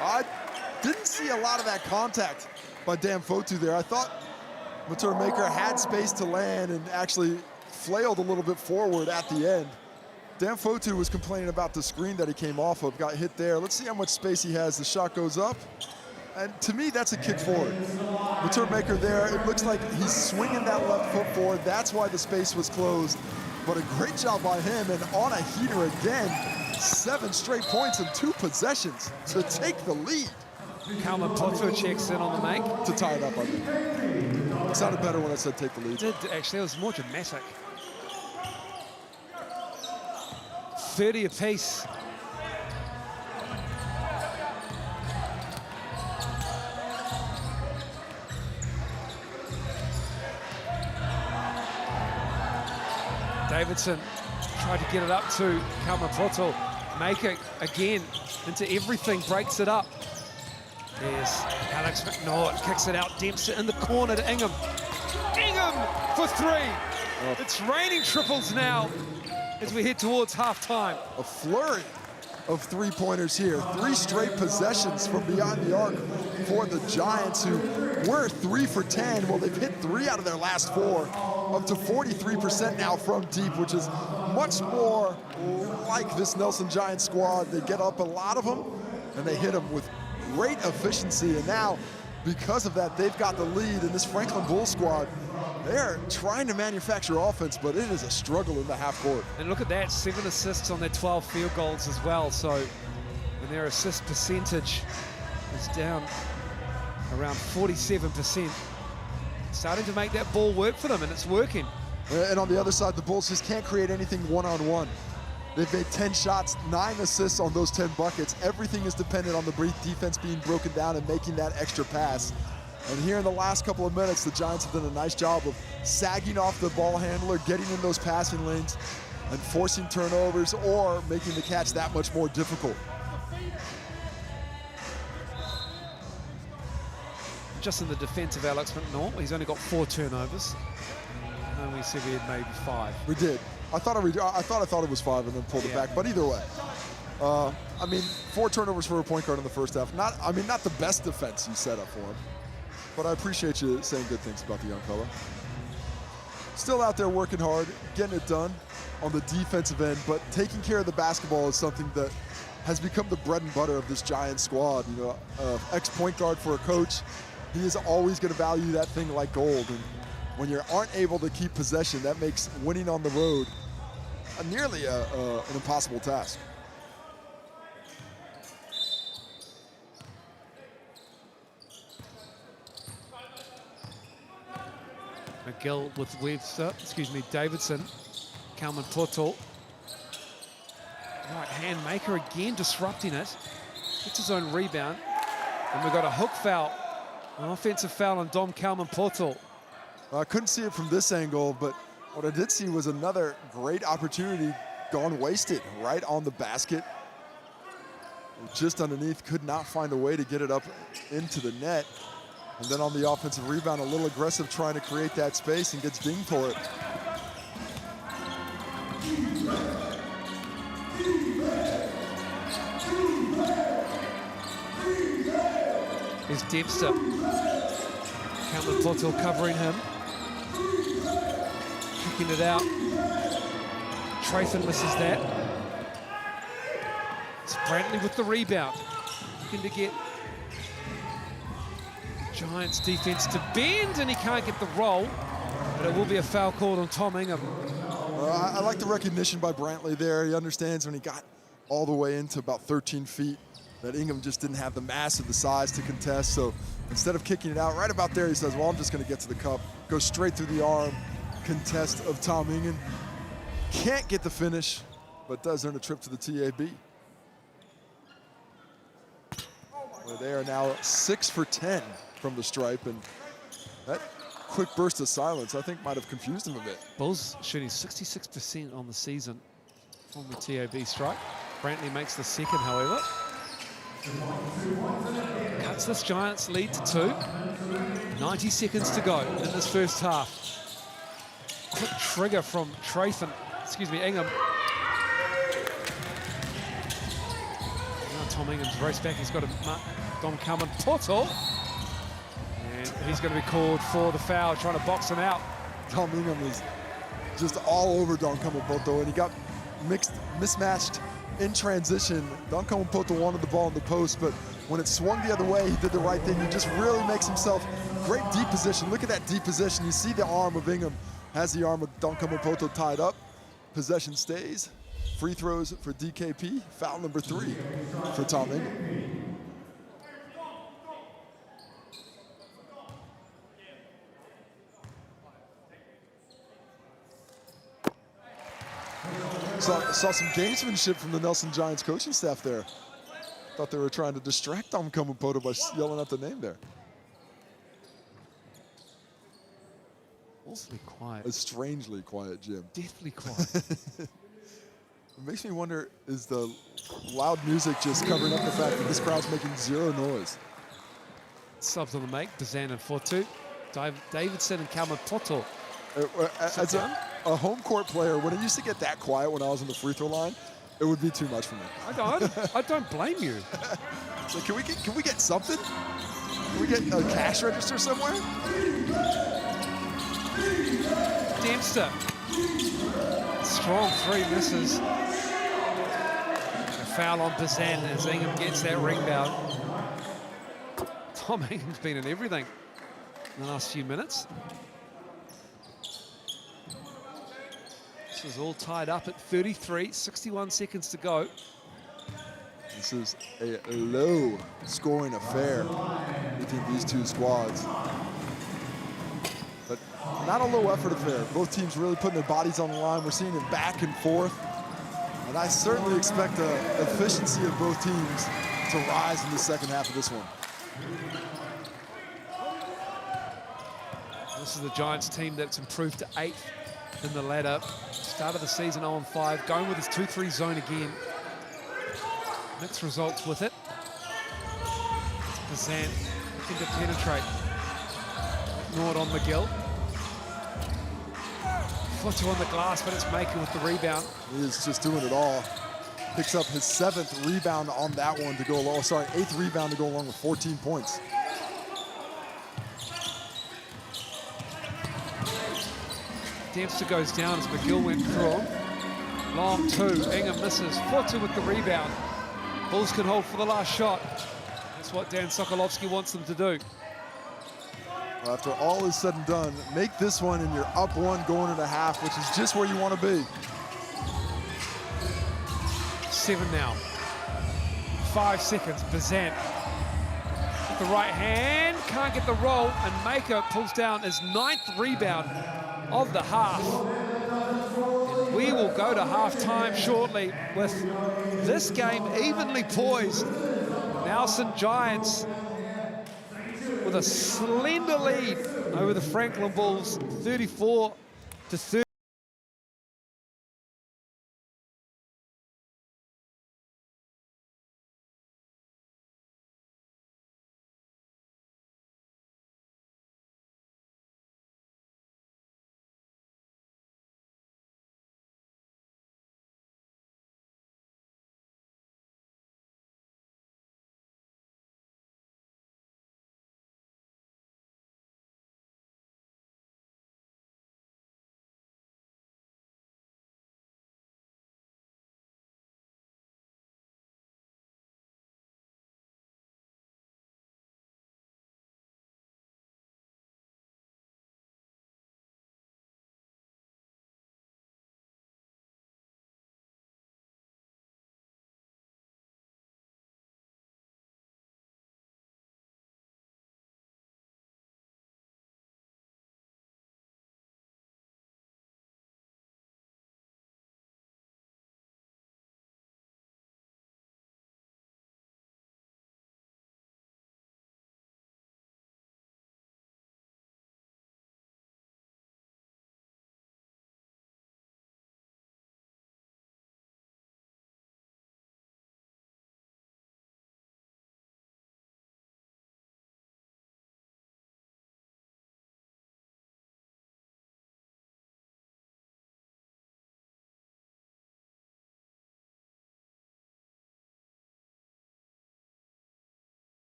I didn't see a lot of that contact by Dan Fotu there. I thought Matur Maker had space to land and actually flailed a little bit forward at the end. Dan Fotu was complaining about the screen that he came off of, got hit there. Let's see how much space he has. The shot goes up. And to me, that's a kick forward. Matur Maker there, it looks like he's swinging that left foot forward. That's why the space was closed. But a great job by him, and on a heater again, 7 straight points in 2 possessions to take the lead. Kalman Poto checks in on the make. To tie it up, I think. It sounded better when I said take the lead. It did, actually, it was more dramatic. 30 apiece. Davidson tried to get it up to Kalman Poto. Maker again into everything, breaks it up. There's Alex McNaught, kicks it out, Dempster in the corner to Ingham. Ingham for 3. It's raining triples now as we head towards halftime. A flurry of 3-pointers here. 3 straight possessions from beyond the arc for the Giants, who were 3 for 10. Well, they've hit 3 out of their last 4, up to 43% now from deep, which is much more like this Nelson Giants squad. They get up a lot of them, and they hit them with great efficiency. And now, because of that, they've got the lead. In this Franklin Bulls squad, they're trying to manufacture offense, but it is a struggle in the half court. And look at that, 7 assists on their 12 field goals as well. So when their assist percentage is down around 47%, starting to make that ball work for them, and it's working. And on the other side, the Bulls just can't create anything one-on-one. They've made 10 shots, 9 assists on those 10 buckets. Everything is dependent on the defense being broken down and making that extra pass. And here in the last couple of minutes, the Giants have done a nice job of sagging off the ball handler, getting in those passing lanes, and forcing turnovers or making the catch that much more difficult. Just in the defense of Alex McNaught, he's only got 4 turnovers. And we said we had maybe 5. We did. I thought it was 5 and then pulled it back, but either way. I mean, 4 turnovers for a point guard in the first half. Not the best defense you set up for him, but I appreciate you saying good things about the young fella. Still out there working hard, getting it done on the defensive end, but taking care of the basketball is something that has become the bread and butter of this Giants squad. You know, ex-point guard for a coach, he is always going to value that thing like gold. And when you aren't able to keep possession, that makes winning on the road nearly an impossible task. McGill with Davidson. Kalman Poto. Right hand Maker again disrupting it. Gets his own rebound. And we've got a hook foul. An offensive foul on Dom Kalman Poto. I couldn't see it from this angle, but what I did see was another great opportunity gone wasted right on the basket. just underneath, could not find a way to get it up into the net. And then on the offensive rebound, a little aggressive trying to create that space and gets dinged for it. Here's Dempster. Cameron Poto covering him. Kicking it out. Trathan misses that. It's Brantley with the rebound. Looking to get the Giants defense to bend, and he can't get the roll. But it will be a foul called on Tom Ingham. I like the recognition by Brantley there. He understands when he got all the way into about 13 feet that Ingham just didn't have the mass or the size to contest. So instead of kicking it out right about there, he says, well, I'm just going to get to the cup. Go straight through the arm. Contest of Tom Ingham. Can't get the finish, but does earn a trip to the TAB. Where they are now 6 for 10 from the stripe, and that quick burst of silence, I think, might have confused him a bit. Bulls shooting 66% on the season from the TAB strike. Brantley makes the second, however. Cuts this Giants lead to 2. 90 seconds to go in this first half. Quick trigger from Ingham. Now Tom Ingham's race back. He's got a Dom Cameron Poto. And he's going to be called for the foul, trying to box him out. Tom Ingham is just all over Dom Cameron Poto, and he got mismatched in transition. Dom Cameron Poto wanted the ball in the post, but when it swung the other way, he did the right thing. He just really makes himself great deep position. Look at that deep position. You see the arm of Ingham. Has the arm of Dom Cameron Poto tied up. Possession stays. Free throws for DKP. Foul number 3 for Tom Ingham. Saw some gamesmanship from the Nelson Giants coaching staff there. Thought they were trying to distract Dom Cameron Poto by yelling out the name there. Awfully quiet. A strangely quiet gym. Deathly quiet. It makes me wonder, is the loud music just covering up the fact that this crowd's making zero noise? Subs on the make, Bazan and Fortu. Davidson and Cameron Poto. As a home court player, when it used to get that quiet when I was on the free throw line, it would be too much for me. I don't blame you. So can we get something? Can we get a cash register somewhere? Dempster. Strong 3 misses. A foul on Bazan as Ingham gets that rebound. Tom Ingham's been in everything in the last few minutes. This is all tied up at 33, 61 seconds to go. This is a low scoring affair between these two squads. But not a low effort affair. Both teams really putting their bodies on the line. We're seeing it back and forth. And I certainly expect the efficiency of both teams to rise in the second half of this one. This is the Giants team that's improved to 8th in the ladder. Started the season 0-5, going with his 2-3 zone again. Mixed results with it. Bazan looking to penetrate. Ignored on McGill. Foot on the glass, but it's Maker with the rebound. He is just doing it all. Picks up his 7th rebound on that one to go along. Sorry, 8th rebound to go along with 14 points. Dempster goes down as McGill went through him. Long 2, Ingham misses. 4-2 with the rebound. Bulls can hold for the last shot. That's what Dan Sokolovsky wants them to do. After all is said and done, make this one and you're up 1 going into half, which is just where you want to be. 7 now. 5 seconds, Bazan. With the right hand, can't get the roll, and Maker pulls down his 9th rebound of the half. And we will go to halftime shortly with this game evenly poised. Nelson Giants with a slender lead over the Franklin Bulls, 34-30.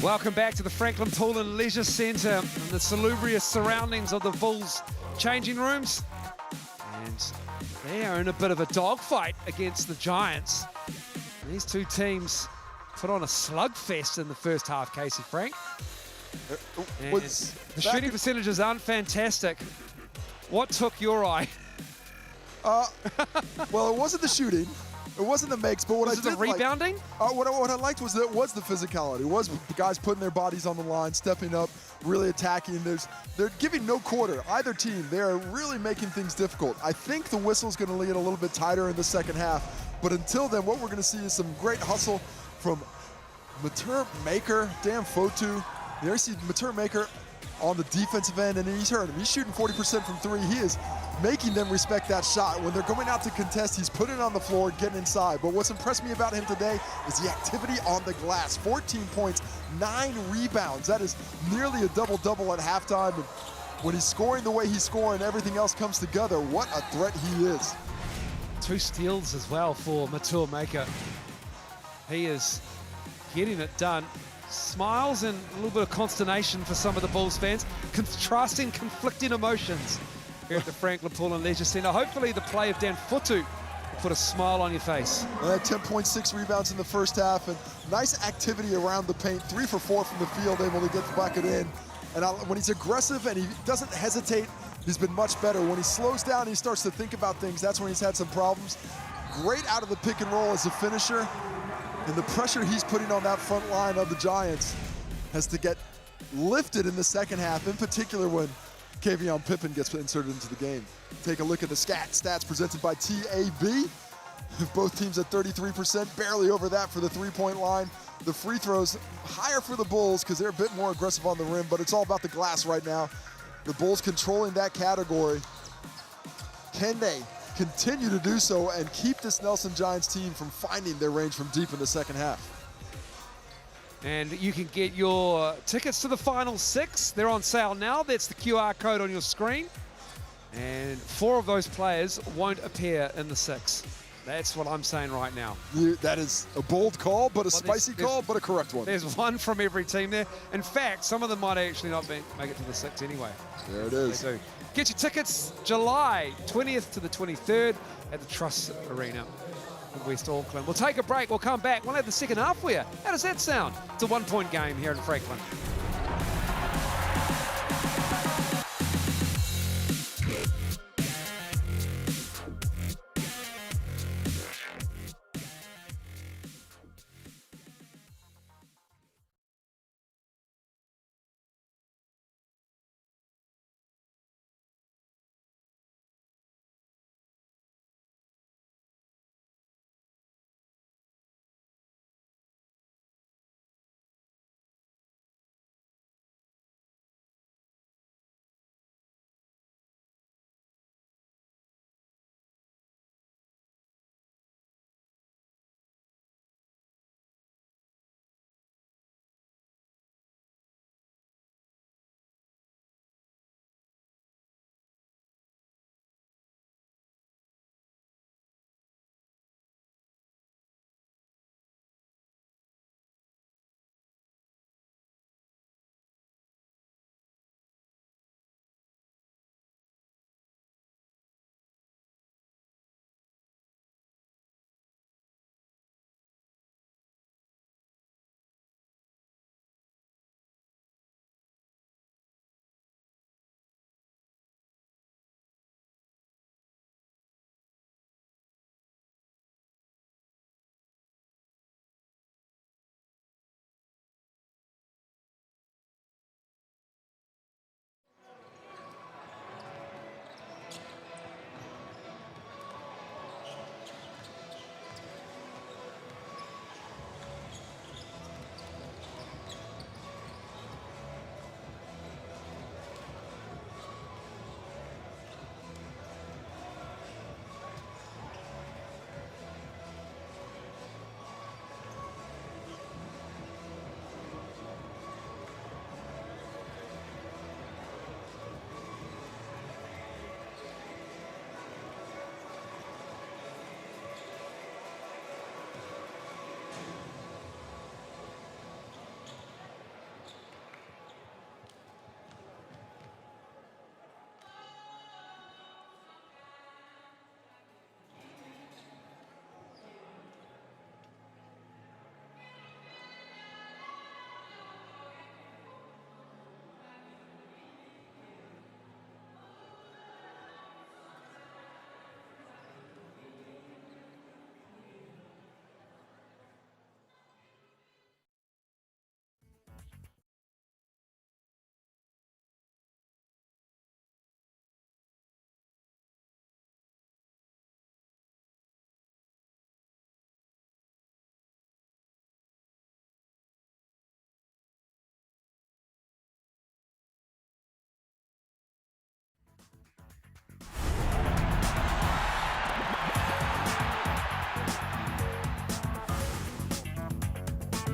Welcome back to the Franklin Pool and Leisure Centre and the salubrious surroundings of the Bulls changing rooms. And they are in a bit of a dogfight against the Giants. These two teams put on a slugfest in the first half, Casey Frank. And the shooting percentages aren't fantastic. What took your eye? Well, it wasn't the shooting. It wasn't the makes, but what I did the rebounding? What I liked was that the physicality. It was the guys putting their bodies on the line, stepping up, really attacking. They're giving no quarter. Either team, they're really making things difficult. I think the whistle's going to get a little bit tighter in the second half. But until then, what we're going to see is some great hustle from Matur Maker, Dan Fotu. There you see Matur Maker on the defensive end, and he's hurt him. He's shooting 40% from three. He is making them respect that shot. When they're going out to contest, he's putting it on the floor, getting inside. But what's impressed me about him today is the activity on the glass. 14 points, 9 rebounds. That is nearly a double-double at halftime. And when he's scoring the way he's scoring, everything else comes together. What a threat he is. 2 steals as well for Matur Maker. He is getting it done. Smiles and a little bit of consternation for some of the Bulls fans. Contrasting, conflicting emotions here at the Franklin Pool and Leisure Centre. Hopefully the play of Dan Fotu will put a smile on your face. 10.6 rebounds in the first half, and nice activity around the paint. 3 for 4 from the field, able to get the bucket in. And when he's aggressive and he doesn't hesitate, he's been much better. When he slows down, he starts to think about things. That's when he's had some problems. Great out of the pick and roll as a finisher. And the pressure he's putting on that front line of the Giants has to get lifted in the second half, in particular when Kavion Pippen gets inserted into the game. Take a look at the stats presented by TAB. Both teams at 33%, barely over that for the three-point line. The free throws higher for the Bulls because they're a bit more aggressive on the rim, but it's all about the glass right now. The Bulls controlling that category. Can they continue to do so and keep this Nelson Giants team from finding their range from deep in the second half? And you can get your tickets to the Final 6. They're on sale now. That's the QR code on your screen. And 4 of those players won't appear in the 6. That's what I'm saying right now. That is a bold call, but a spicy call, but a correct one. There's 1 from every team there. In fact, some of them might actually not make it to the 6 anyway. There it is. They do. Get your tickets July 20th to the 23rd at the Trust Arena in West Auckland. We'll take a break. We'll come back. We'll have the second half for you. How does that sound? It's a 1-point game here in Franklin.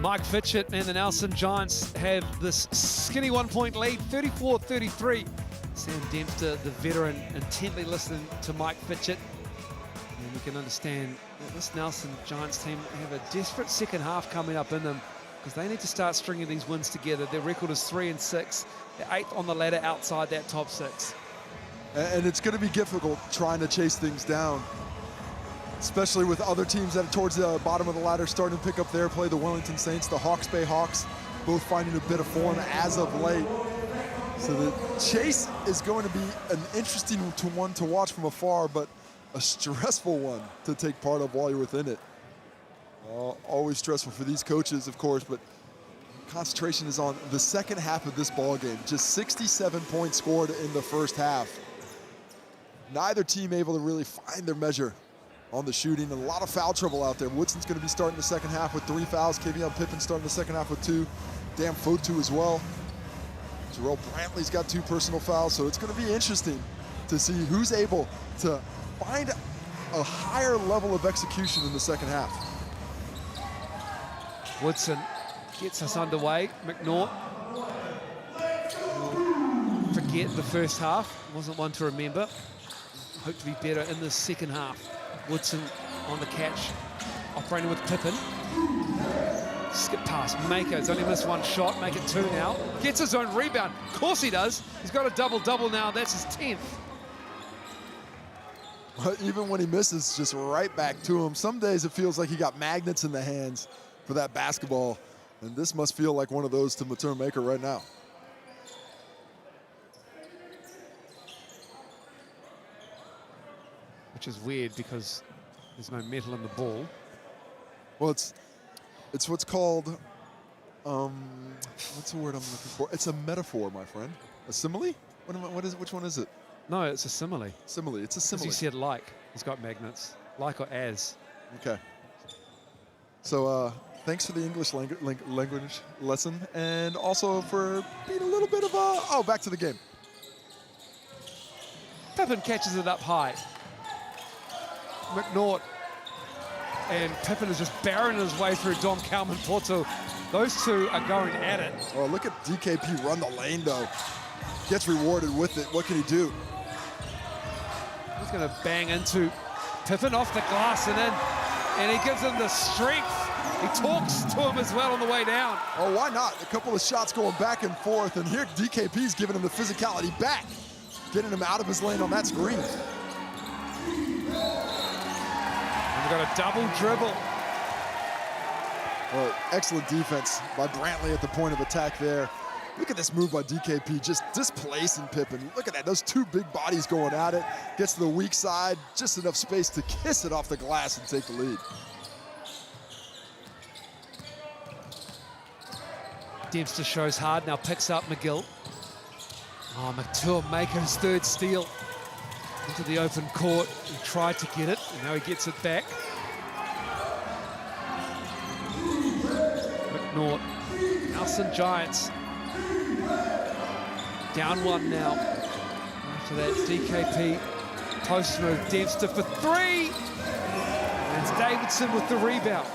Mike Fitchett and the Nelson Giants have this skinny 1-point lead, 34-33. Sam Dempster, the veteran, intently listening to Mike Fitchett. And we can understand that this Nelson Giants team have a desperate second half coming up in them because they need to start stringing these wins together. Their record is 3-6. They're 8th on the ladder outside that top 6. And it's going to be difficult trying to chase things down, especially with other teams that are towards the bottom of the ladder starting to pick up their play. The Wellington Saints, the Hawke's Bay Hawks, both finding a bit of form as of late. So the chase is going to be an interesting one to watch from afar, but a stressful one to take part of while you're within it. Always stressful for these coaches, of course, but concentration is on the second half of this ball game. Just 67 points scored in the first half. Neither team able to really find their measure on the shooting, and a lot of foul trouble out there. Woodson's going to be starting the second half with 3 fouls. Kevion Pippen starting the second half with 2. Dan Fotu as well. Jarrell Brantley's got 2 personal fouls, so it's going to be interesting to see who's able to find a higher level of execution in the second half. Woodson gets us underway. McNaught will forget the first half. Wasn't one to remember. Hope to be better in the second half. Woodson on the catch, operating with Pippen. Skip pass, Maker has only missed 1 shot, make it 2 now. Gets his own rebound, of course he does. He's got a double-double now, that's his 10th. But even when he misses, just right back to him. Some days it feels like he got magnets in the hands for that basketball, and this must feel like one of those to Matur Maker right now. Which is weird because there's no metal in the ball. Well, it's what's called, what's the word I'm looking for? It's a metaphor, my friend. A simile? What is it? Which one is it? No, it's a simile. Simile, it's a simile. As you said like, he's got magnets. Like or as. Okay. So thanks for the English language lesson, and also for being a little bit of a, oh, back to the game. Pippen catches it up high. McNaught and Pippen is just barreling his way through Dom Kalman Porto. Those two are going at it. Oh, look at DKP run the lane, though. Gets rewarded with it. What can he do? He's going to bang into Pippen off the glass and in, and he gives him the strength. He talks to him as well on the way down. Oh, why not? A couple of shots going back and forth, and here DKP's giving him the physicality back, getting him out of his lane on that screen. We've got a double dribble. Well, excellent defense by Brantley at the point of attack there. Look at this move by DKP, just displacing Pippen. Look at that, those 2 big bodies going at it. Gets to the weak side, just enough space to kiss it off the glass and take the lead. Dempster shows hard, now picks up McGill. Oh, Matur Maker his 3rd steal. Into the open court, he tried to get it, and now he gets it back. McNaught, Nelson Giants, down 1 now. After that, DKP, post move, Dempster for 3! And it's Davidson with the rebound.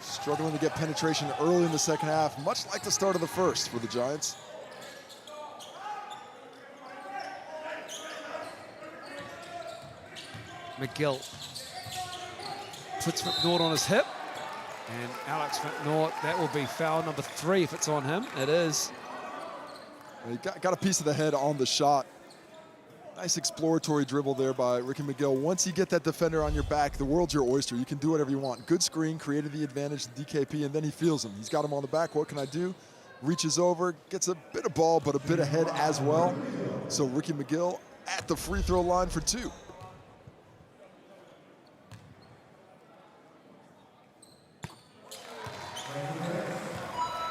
Struggling to get penetration early in the second half, much like the start of the first for the Giants. McGill puts McNaught on his hip, and Alex McNaught, that will be foul number 3 if it's on him. It is. He got a piece of the head on the shot. Nice exploratory dribble there by Ricky McGill. Once you get that defender on your back, the world's your oyster. You can do whatever you want. Good screen, created the advantage to DKP, and then he feels him. He's got him on the back. What can I do? Reaches over, gets a bit of ball, but a bit of head as well. So Ricky McGill at the free throw line for 2.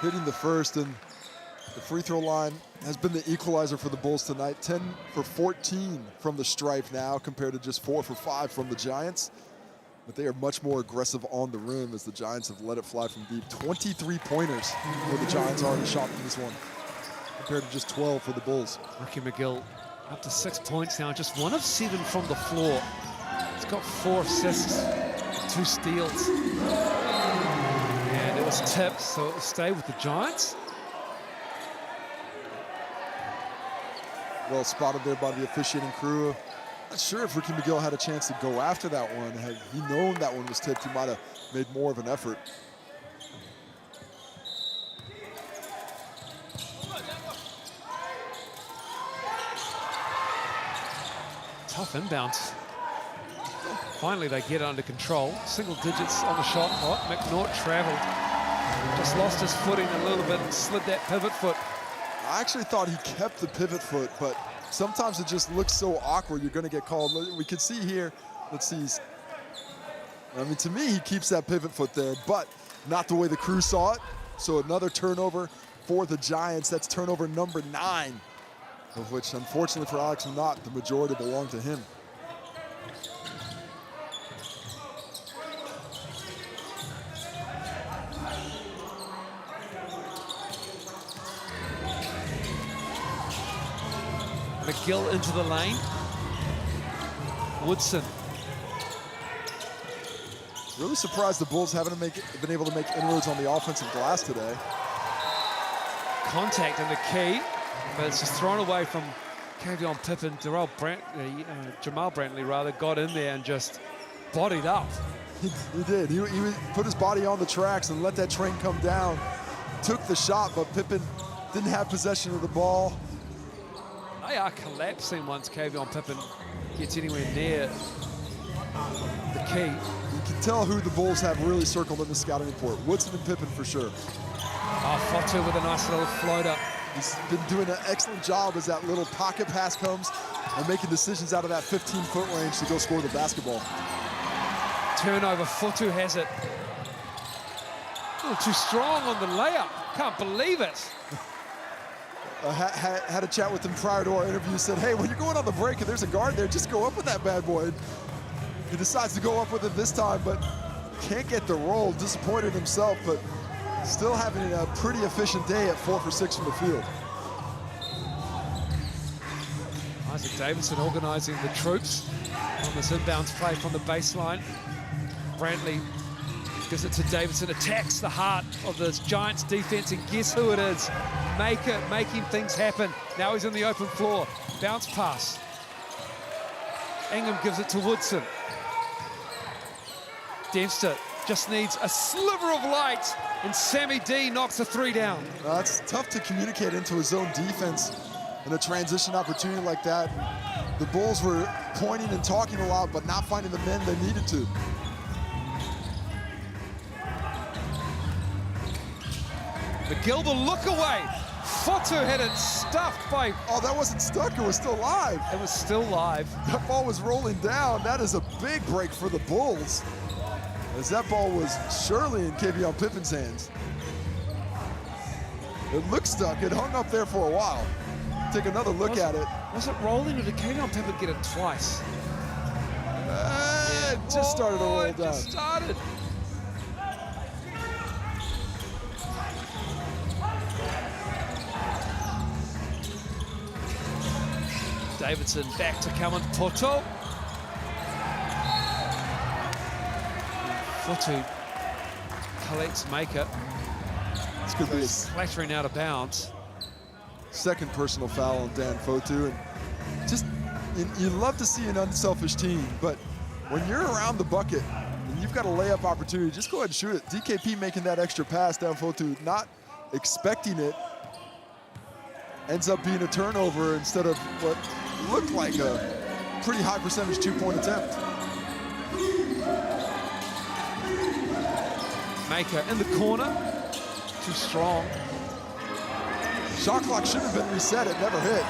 Hitting the first, and the free throw line has been the equalizer for the Bulls tonight. 10 for 14 from the stripe now, compared to just 4 for 5 from the Giants. But they are much more aggressive on the rim as the Giants have let it fly from deep. 23 pointers where the Giants already shot from this one, compared to just 12 for the Bulls. Ricky McGill up to 6 points now, just 1 of 7 from the floor. He's got 4 assists, 2 steals. And was tipped, so it will stay with the Giants. Well spotted there by the officiating crew. Not sure if Ricky McGill had a chance to go after that one. Had he known that one was tipped, he might have made more of an effort. Tough inbounds. Finally, they get it under control. Single digits on the shot clock. McNaught traveled. Just lost his footing a little bit and slid that pivot foot. I actually thought he kept the pivot foot, but sometimes it just looks so awkward, you're going to get called. We can see here, let's see. I mean, to me, he keeps that pivot foot there, but not the way the crew saw it. So another turnover for the Giants. That's turnover number 9, of which, unfortunately for Alex Knott, the majority belong to him. McGill into the lane. Woodson. Really surprised the Bulls haven't been able to make inroads on the offensive glass today. Contact in the key, but it's just thrown away from Kavion Pippen. Jamal Brantley rather, got in there and just bodied up. He did. He put his body on the tracks and let that train come down. Took the shot, but Pippen didn't have possession of the ball. They are collapsing once Kavion Pippen gets anywhere near the key. You can tell who the Bulls have really circled in the scouting report. Woodson and Pippen for sure. Oh, Fotu with a nice little floater. He's been doing an excellent job as that little pocket pass comes and making decisions out of that 15-foot range to go score the basketball. Turnover, Fotu has it. A little too strong on the layup. Can't believe it. Had a chat with him prior to our interview. Said, hey, when you're going on the break and there's a guard there, just go up with that bad boy. He decides to go up with it this time, but can't get the roll. Disappointed himself, but still having a pretty efficient day at 4 for 6 from the field. Isaac Davidson organizing the troops on this inbounds play from the baseline. Brantley gives it to Davidson, attacks the heart of this Giants defense, and guess who it is? Making things happen. Now he's on the open floor. Bounce pass. Ingham gives it to Woodson. Dempster just needs a sliver of light, and Sammy D knocks a 3 down. It's tough to communicate into a zone defense in a transition opportunity like that. The Bulls were pointing and talking a lot, but not finding the men they needed to. McGill the look away. Fotu had it stuffed by... Oh, that wasn't stuck, it was still live. It was still live. That ball was rolling down. That is a big break for the Bulls, as that ball was surely in Kavion Pippen's hands. It looked stuck. It hung up there for a while. Take another look at it. Was it rolling, or did Kavion Pippen get it twice? It just started to roll down. It just started. Davidson back to Kaman Poto. Fotu collects Maker. This could be a clattering out of bounds. second personal foul on Dan Fotu. And just, you love to see an unselfish team, but when you're around the bucket and you've got a layup opportunity, just go ahead and shoot it. DKP making that extra pass, Dan Fotu not expecting it, ends up being a turnover instead of what looked like a pretty high percentage two-point attempt. Maker in the corner, too strong. Shot clock should have been reset, it never hit.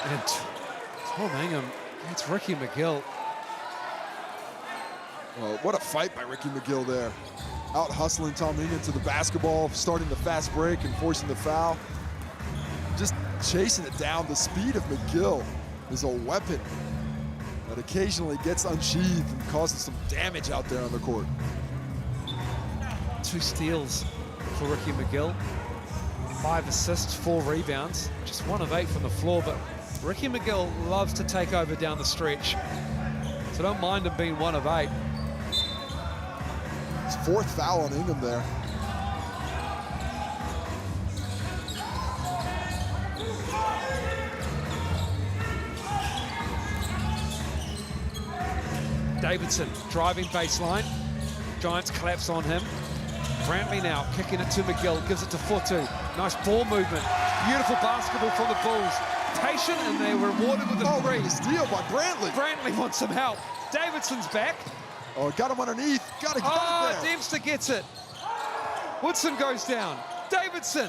And Tom Ingham, it's Ricky McGill. Well, what a fight by Ricky McGill there. Out hustling Tom Ingham to the basketball, starting the fast break and forcing the foul. Just chasing it down. The speed of McGill is a weapon that occasionally gets unsheathed and causes some damage out there on the court. 2 steals for Ricky McGill. 5 assists, 4 rebounds. Just 1 of 8 from the floor, but Ricky McGill loves to take over down the stretch. So don't mind him being 1 of 8. His 4th foul on Ingham there. Davidson driving baseline. Giants collapse on him. Brantley now kicking it to McGill, gives it to Fotu. Nice ball movement. Beautiful basketball from the Bulls. Patient, and they were rewarded with a three. Steal by Brantley. Brantley wants some help. Davidson's back. Oh, got him underneath. Got to get it there. Dempster gets it. Woodson goes down. Davidson.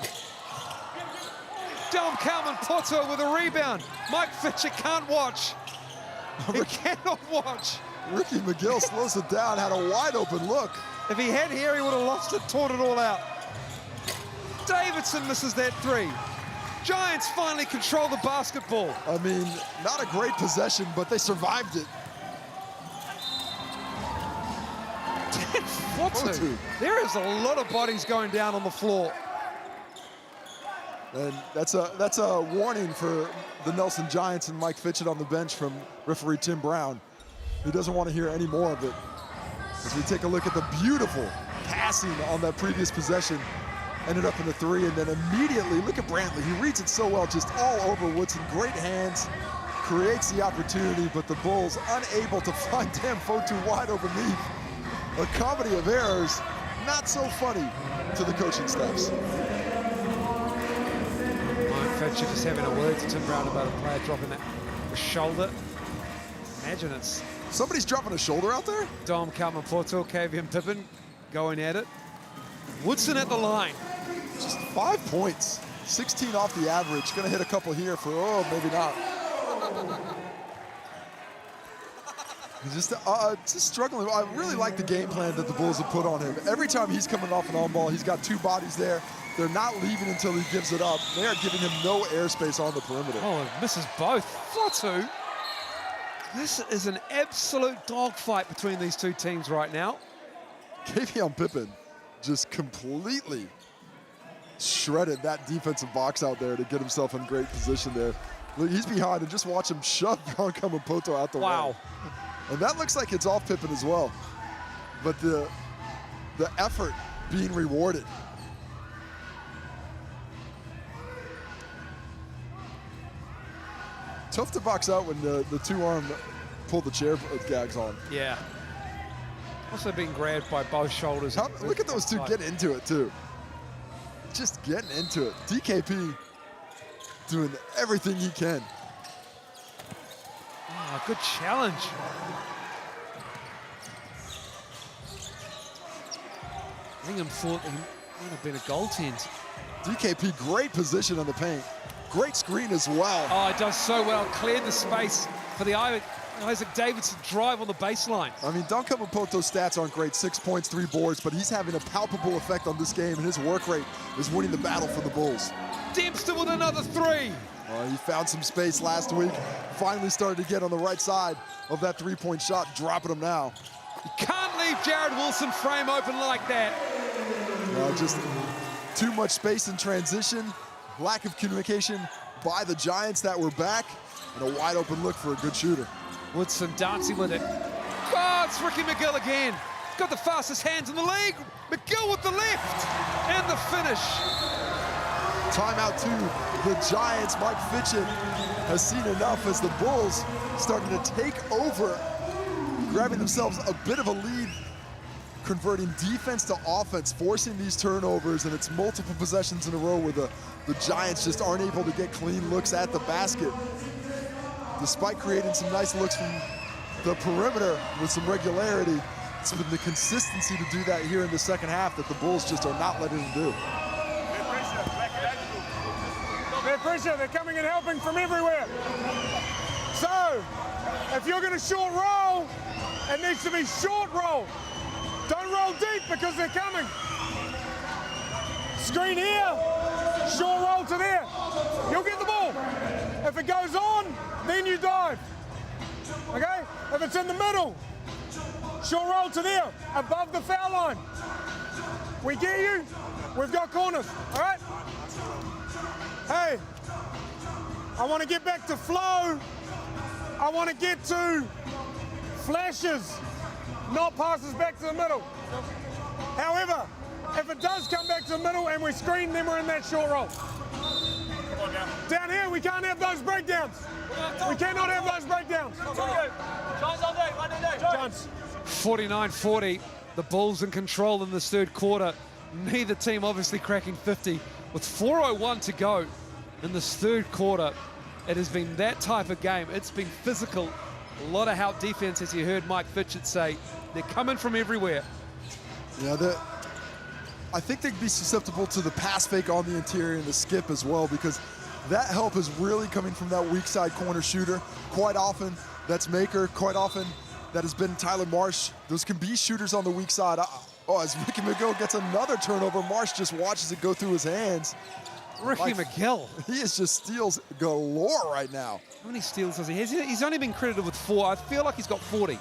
Dom Kalman Poto with a rebound. Mike Fitcher can't watch. He cannot watch. Ricky McGill slows it down, had a wide open look. If he had here, he would have lost it, torn it all out. Davidson misses that three. Giants finally control the basketball. I mean, not a great possession, but they survived it. Fotu. There is a lot of bodies going down on the floor. And that's a warning for the Nelson Giants and Mike Fitchett on the bench from referee Tim Brown, who doesn't want to hear any more of it. As we take a look at the beautiful passing on that previous possession, ended up in the three, and then immediately, look at Brantley. He reads it so well, just all over Woodson. Great hands, creates the opportunity, but the Bulls unable to find Tam Fotu wide openeath. A comedy of errors, not so funny to the coaching staffs. Mike Fitcher just having a word to Tim Brown about a player dropping that shoulder. Imagine it's somebody's dropping a shoulder out there? Dom Kalman Poto, Kavian Pippen going at it. Woodson at the line. Just 5 points, 16 off the average. Gonna hit a couple here for, oh, maybe not. Just struggling. I really like the game plan that the Bulls have put on him. Every time he's coming off an on ball, he's got two bodies there. They're not leaving until he gives it up. They are giving him no airspace on the perimeter. Oh, it misses both. Fotu. This is an absolute dogfight between these two teams right now. Kavion Pippen just completely shredded that defensive box out there to get himself in great position there. Look, he's behind, and just watch him shove Broncom Poto out the way. And that looks like it's off Pippen as well. But the effort being rewarded. Tough to box out when the two-arm pull the chair gags on. Yeah. Also being grabbed by both shoulders. Look at those two get into it, too. Just getting into it. DKP doing everything he can. Oh, good challenge. Ingham thought he might have been a goaltend. DKP, great position on the paint. Great screen as well. Oh, it does so well. Cleared the space for the Isaac Davidson drive on the baseline. I mean, Duncan Poto's stats aren't great. 6 points, 3 boards, but he's having a palpable effect on this game, and his work rate is winning the battle for the Bulls. Dempster with another three. He found some space last week. Finally started to get on the right side of that three-point shot, dropping him now. You can't leave Jared Wilson frame open like that. Just too much space in transition, lack of communication by the Giants that were back, and a wide open look for a good shooter. Woodson dancing with it. Oh, it's Ricky McGill again. Got the fastest hands in the league. McGill with the left, and the finish. Timeout to the Giants. Mike Fitchett has seen enough as the Bulls starting to take over, grabbing themselves a bit of a lead, converting defense to offense, forcing these turnovers, and it's multiple possessions in a row where the Giants just aren't able to get clean looks at the basket. Despite creating some nice looks from the perimeter with some regularity, it's been the consistency to do that here in the second half that the Bulls just are not letting them do. They're pressure, they're coming and helping from everywhere. So, if you're going to short roll, it needs to be short roll. Don't roll deep because they're coming. Screen here, short roll to there. You'll get the ball. If it goes on, then you dive. Okay? If it's in the middle, short roll to there, above the foul line. We get you, we've got corners, all right? Hey, I want to get back to flow. I want to get to flashes, not passes back to the middle. However, if it does come back to the middle and we screen, then we're in that short roll. Down here, we can't have those breakdowns. We cannot have those breakdowns. 49-40, the Bulls in control in this third quarter. Neither team obviously cracking 50. With 4:01 to go in this third quarter, it has been that type of game. It's been physical, a lot of help defense, as you heard Mike Fitchett say. They're coming from everywhere. Yeah, I think they'd be susceptible to the pass fake on the interior and the skip as well, because that help is really coming from that weak side corner shooter. Quite often, that's Maker. Quite often, that has been Tyler Marsh. Those can be shooters on the weak side. Oh, as Ricky McGill gets another turnover, Marsh just watches it go through his hands. Ricky McGill. He is just steals galore right now. How many steals does he have? He's only been credited with 4. I feel like he's got 40.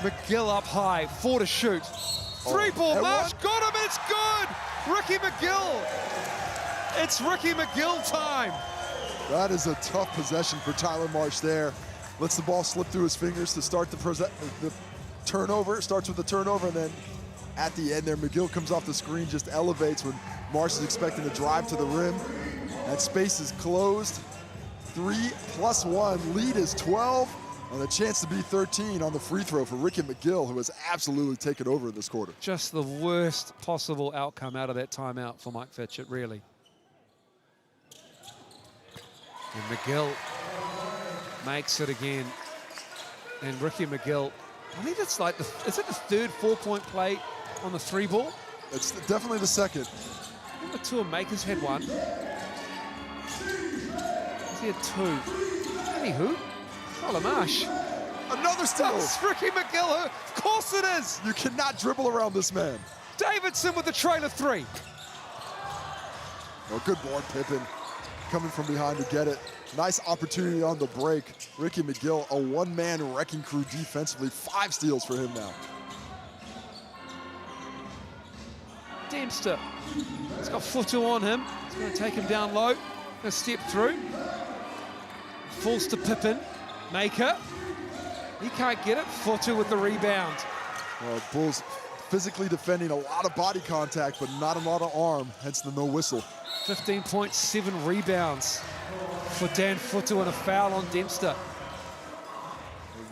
McGill up high, 4 to shoot. 3-ball, Marsh got him, it's good! Ricky McGill. It's Ricky McGill time. That is a tough possession for Tyler Marsh there. Lets the ball slip through his fingers to start the turnover. Starts with the turnover, and then at the end there, McGill comes off the screen, just elevates when Marsh is expecting to drive to the rim. That space is closed. 3+1, lead is 12, and a chance to be 13 on the free throw for Ricky McGill, who has absolutely taken over in this quarter. Just the worst possible outcome out of that timeout for Mike Fitchett, really. And McGill makes it again. And Ricky McGill, I think it's like, is it the third 4-point play on the 3-ball? It's definitely the second. I think the two of Makers had one. He had 2. Anywho, Tyler Marsh. Another steal. It's Ricky McGill. Of course it is. You cannot dribble around this man. Davidson with the trail of 3. Oh, good board, Pippen. Coming from behind to get it. Nice opportunity on the break. Ricky McGill, a one-man wrecking crew defensively. 5 steals for him now. Dempster. He's got Futu on him. He's going to take him down low. Going to step through. Falls to Pippen. Maker. He can't get it. Futu with the rebound. Bulls physically defending, a lot of body contact, but not a lot of arm, hence the no whistle. 15.7 rebounds for Dan Futu and a foul on Dempster.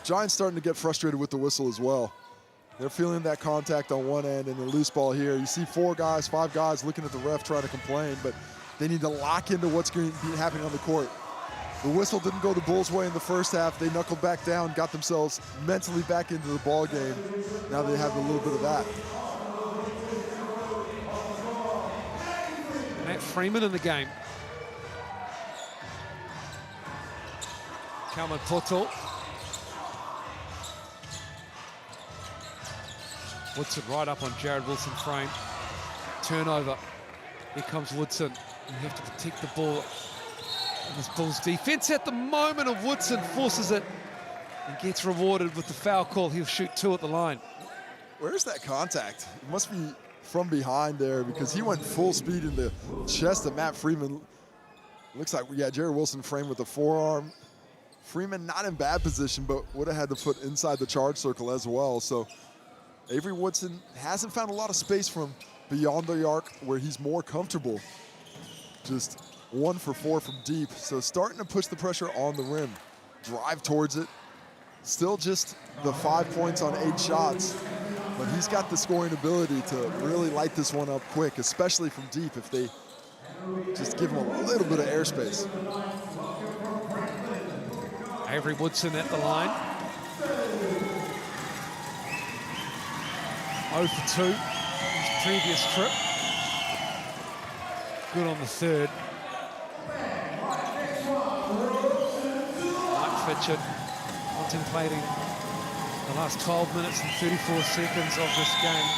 Giants starting to get frustrated with the whistle as well. They're feeling that contact on one end and the loose ball here. You see 4 guys, 5 guys looking at the ref trying to complain, but they need to lock into what's going to be happening on the court. The whistle didn't go the Bulls' way in the first half. They knuckled back down, got themselves mentally back into the ball game. Now they have a little bit of that. Matt Freeman in the game. Kalman Poto. Woodson right up on Jared Wilson frame. Turnover. Here comes Woodson. You have to protect the ball. And this Bulls defense at the moment of Woodson forces it and gets rewarded with the foul call. He'll shoot 2 at the line. Where's that contact? It must be from behind there, because he went full speed in the chest of Matt Freeman. Looks like we got Jared Wilson framed with the forearm. Freeman not in bad position, but would have had to put inside the charge circle as well. So Avery Woodson hasn't found a lot of space from beyond the arc where he's more comfortable. Just 1 for 4 from deep. So starting to push the pressure on the rim. Drive towards it. Still just the 5 points on 8 shots. But he's got the scoring ability to really light this one up quick, especially from deep if they just give him a little bit of airspace. Avery Woodson at the line. 0 for 2, his previous trip. Good on the third. Mike Fitchett contemplating the last 12 minutes and 34 seconds of this game.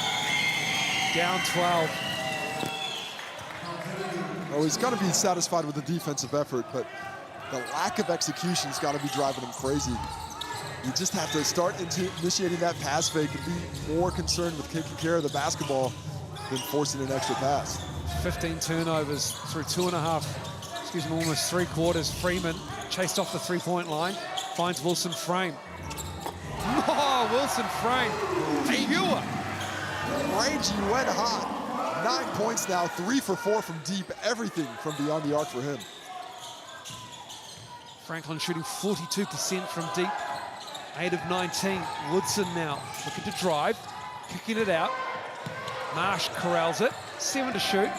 Down 12. Oh, he's got to be satisfied with the defensive effort, but the lack of execution's got to be driving him crazy. You just have to start initiating that pass fake and be more concerned with taking care of the basketball than forcing an extra pass. 15 turnovers through 2.5, almost 3 quarters. Freeman chased off the 3-point line, finds Wilson frame. Oh, Wilson frame. Hey, Rangy went hot. 9 points now, 3 for 4 from deep. Everything from beyond the arc for him. Franklin shooting 42% from deep. 8 of 19. Woodson now looking to drive, kicking it out. Marsh corrals it. 7 to shoot.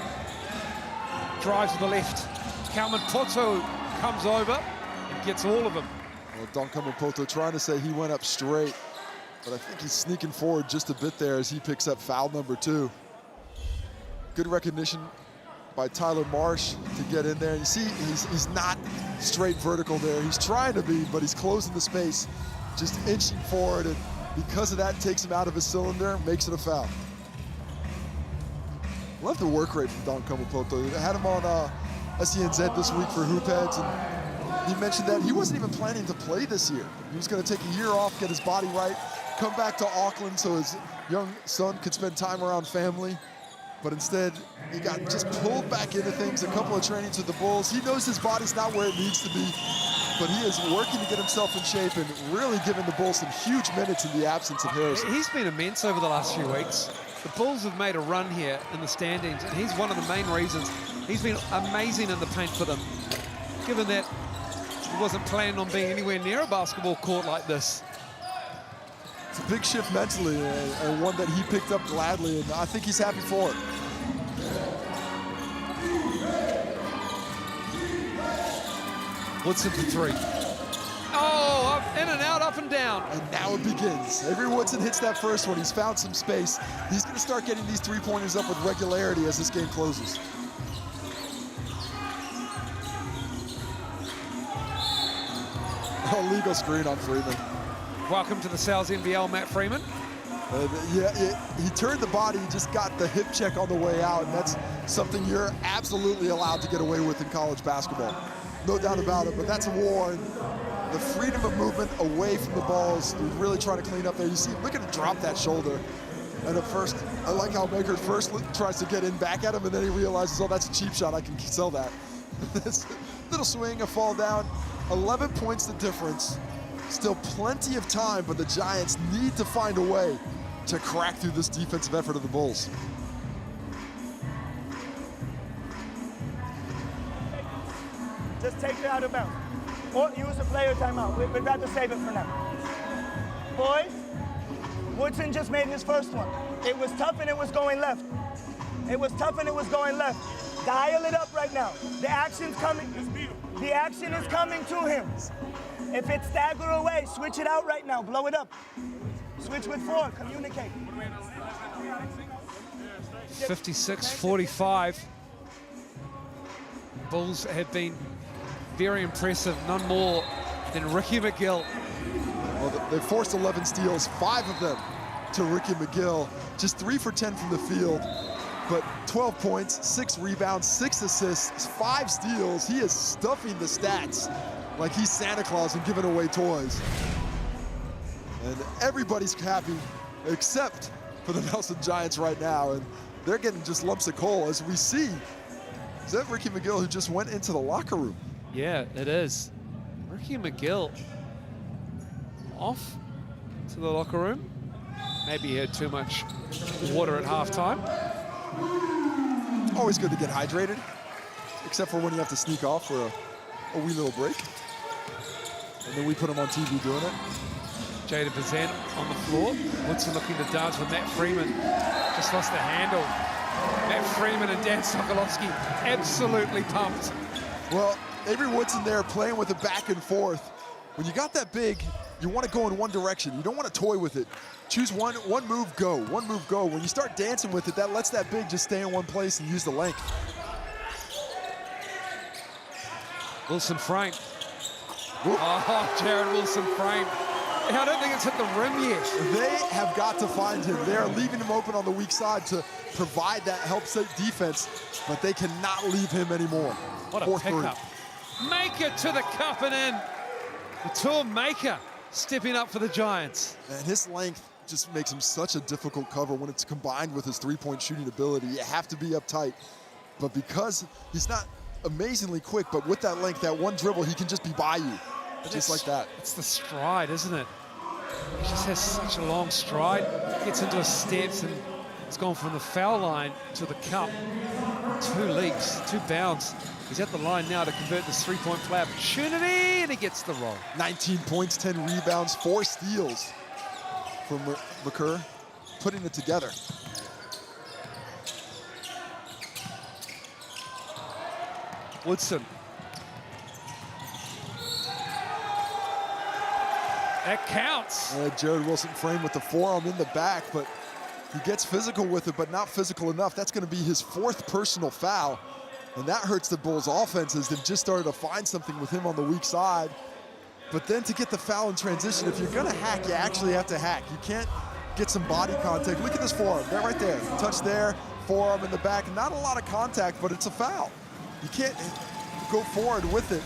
Drives to the left. Kalman Poto comes over and gets all of them. Well, Donkama Poto trying to say he went up straight, but I think he's sneaking forward just a bit there as he picks up foul number 2. Good recognition by Tyler Marsh to get in there. You see, he's not straight vertical there. He's trying to be, but he's closing the space, just inching forward, and because of that, takes him out of his cylinder, makes it a foul. Love the work rate from Donkama Poto. I had him on SENZ this week for Hoop Heads, and he mentioned that he wasn't even planning to play this year. He was going to take a year off, get his body right, come back to Auckland so his young son could spend time around family. But instead, he got just pulled back into things, a couple of trainings with the Bulls. He knows his body's not where it needs to be, but he is working to get himself in shape and really giving the Bulls some huge minutes in the absence of Harrison. He's been immense over the last few weeks. The Bulls have made a run here in the standings, and he's one of the main reasons. He's been amazing in the paint for them, given that he wasn't planning on being anywhere near a basketball court like this. It's a big shift mentally, and one that he picked up gladly, and I think he's happy for it. Woodson for 3. Oh, up, in and out, up and down. And now it begins. Avery Woodson hits that first one. He's found some space. He's going to start getting these three-pointers up with regularity as this game closes. Illegal screen on Freeman. Welcome to the Sal's NBL, Matt Freeman. He turned the body, he just got the hip check on the way out, and that's something you're absolutely allowed to get away with in college basketball. No doubt about it, but that's a war. And the freedom of movement away from the balls, he's really trying to clean up there. You see, look at him drop that shoulder. And at first, I like how Baker first tries to get in back at him, and then he realizes, oh, that's a cheap shot, I can sell that. Little swing, a fall down, 11 points the difference. Still plenty of time, but the Giants need to find a way to crack through this defensive effort of the Bulls. Just take it out of bounds. Or use a player timeout. We'd rather save it for now. Boys, Woodson just made his first one. It was tough and it was going left. It was tough and it was going left. Dial it up right now. The action's coming. The action is coming to him. If it's stagger away, switch it out right now. Blow it up. Switch with 4. Communicate. 56-45. Bulls have been very impressive. None more than Ricky McGill. Well, they forced 11 steals, 5 of them to Ricky McGill. Just 3 for 10 from the field, but 12 points, 6 rebounds, 6 assists, 5 steals. He is stuffing the stats like he's Santa Claus and giving away toys. And everybody's happy except for the Nelson Giants right now, and they're getting just lumps of coal as we see. Is that Ricky McGill who just went into the locker room? Yeah, it is. Ricky McGill off to the locker room. Maybe he had too much water at halftime. Always good to get hydrated, except for when you have to sneak off for a wee little break. And then we put him on TV doing it. Jada Bazan on the floor. Woodson looking to dance with Matt Freeman. Just lost the handle. Matt Freeman and Dan Sokolowski absolutely pumped. Well, Avery Woodson there playing with it back and forth. When you got that big, you want to go in one direction. You don't want to toy with it. Choose one move, go. One move, go. When you start dancing with it, that lets that big just stay in one place and use the length. Wilson frame. Oh, Jared Wilson frame. I don't think it's hit the rim yet. They have got to find him. They are leaving him open on the weak side to provide that help-set defense, but they cannot leave him anymore. What a pickup. Maker to the cup and in. The tour Maker stepping up for the Giants. And his length just makes him such a difficult cover when it's combined with his three-point shooting ability. You have to be uptight. But because he's not amazingly quick, but with that length, that one dribble, he can just be by you. Just like that. It's the stride, isn't it? He just has such a long stride. Gets into his steps and It's gone from the foul line to the cup. 2 leaps, 2 bounds. He's at the line now to convert this 3-point play opportunity, and he gets the roll. 19 points, 10 rebounds, 4 steals from McCurr, putting it together. Woodson. That counts. Jared Wilson framed with the forearm in the back, but he gets physical with it, but not physical enough. That's going to be his 4th personal foul, and that hurts the Bulls' offense as they've just started to find something with him on the weak side. But then to get the foul in transition, if you're going to hack, you actually have to hack. You can't get some body contact. Look at this forearm. That right there. Touch there, forearm in the back. Not a lot of contact, but it's a foul. You can't go forward with it.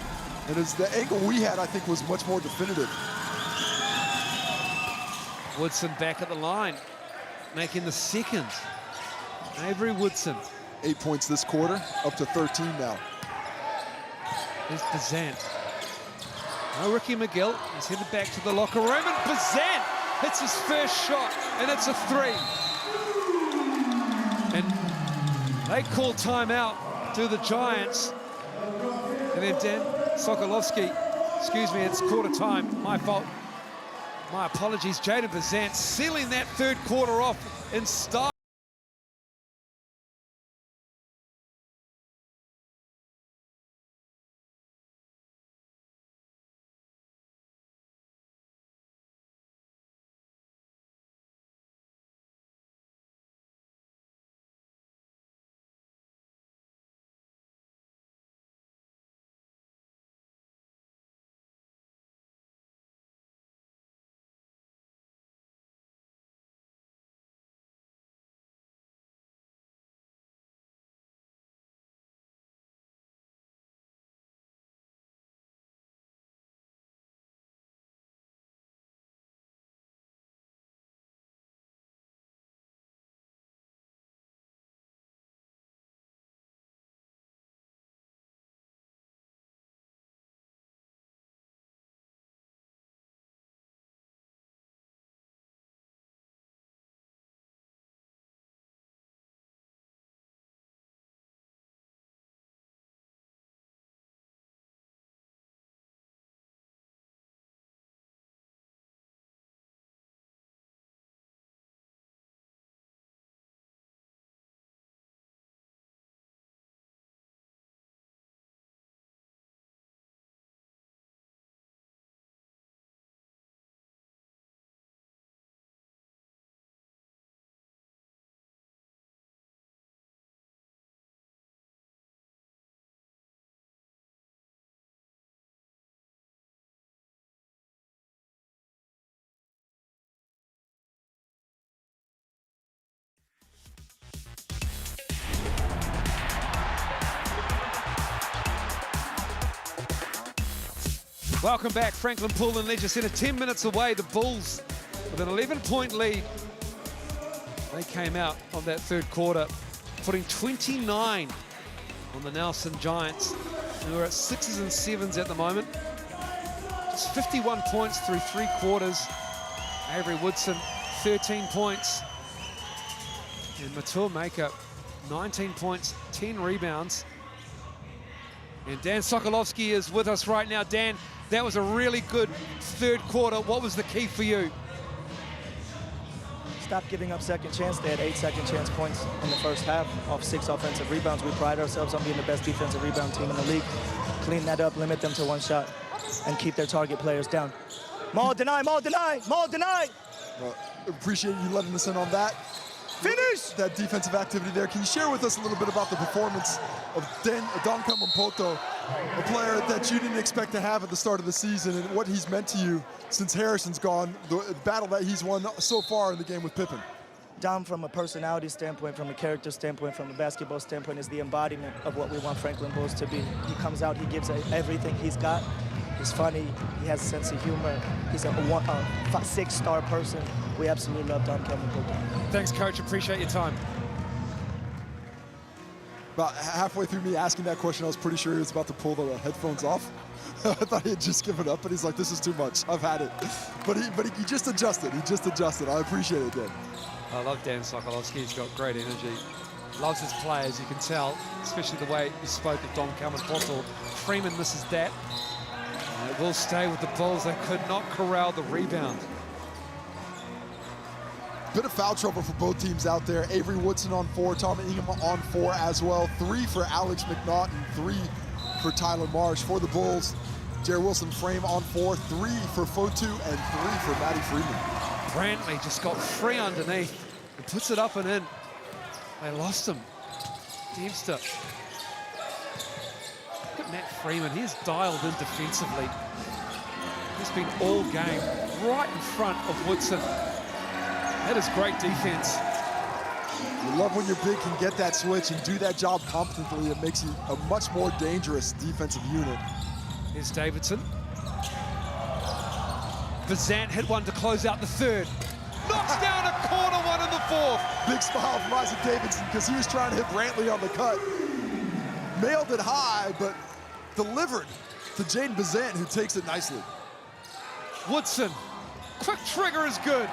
And as the angle we had, I think, was much more definitive. Woodson back at the line, making the second. Avery Woodson. 8 points this quarter, up to 13 now. There's Bazant. No Ricky McGill. He's headed back to the locker room, and Bazant hits his first shot, and it's a 3. And they call timeout to the Giants. And then Dan Sokolovsky, excuse me, it's quarter time, my fault. My apologies, Jaden Bazant sealing that 3rd quarter off in style. Welcome back, Franklin Poole and Leisure Centre. 10 minutes away, the Bulls with an 11-point lead. They came out of that 3rd quarter, putting 29 on the Nelson Giants, who are at 6s and 7s at the moment. Just 51 points through 3 quarters. Avery Woodson, 13 points. And Matur Maker, 19 points, 10 rebounds. And Dan Sokolovsky is with us right now. Dan, that was a really good 3rd quarter. What was the key for you? Stop giving up second chance. They had 8 second chance points in the first half off 6 offensive rebounds. We pride ourselves on being the best defensive rebound team in the league. Clean that up, limit them to 1 shot, and keep their target players down. Maul deny, Maul deny, Maul deny! Well, appreciate you letting us in on that. Finish! That defensive activity there. Can you share with us a little bit about the performance of Don Kamampoto, a player that you didn't expect to have at the start of the season, and what he's meant to you since Harrison's gone, the battle that he's won so far in the game with Pippen? Dom, from a personality standpoint, from a character standpoint, from a basketball standpoint, is the embodiment of what we want Franklin Bulls to be. He comes out, he gives everything he's got. He's funny, he has a sense of humor. He's a 6-star person. We absolutely love Don Kamampoto. Thanks, Coach. Appreciate your time. About halfway through me asking that question, I was pretty sure he was about to pull the headphones off. I thought he had just given up, but he's like, this is too much. I've had it. But he just adjusted. He just adjusted. I appreciate it, Dan. I love Dan Sokolowski. He's got great energy. Loves his players, you can tell, especially the way he spoke of Dom Calman-Pottle. Freeman misses that. And it will stay with the Bulls. They could not corral the rebound. Bit of foul trouble for both teams out there. Avery Woodson on 4, Tom Ingham on 4 as well. 3 for Alex McNaughton, 3 for Tyler Marsh. For the Bulls, Jared Wilson Frame on 4, 3 for Fotu, and 3 for Matty Freeman. Brantley just got free underneath and puts it up and in. They lost him. Dempster. Look at Matt Freeman. He's dialed in defensively. He's been all game right in front of Woodson. That is great defense. You love when your big can get that switch and do that job competently. It makes you a much more dangerous defensive unit. Here's Davidson. Bazant hit one to close out the third. Knocks down a corner one in the fourth. Big smile from Isaac Davidson because he was trying to hit Brantley on the cut. Mailed it high, but delivered to Jaden Bazant, who takes it nicely. Woodson, quick trigger is good.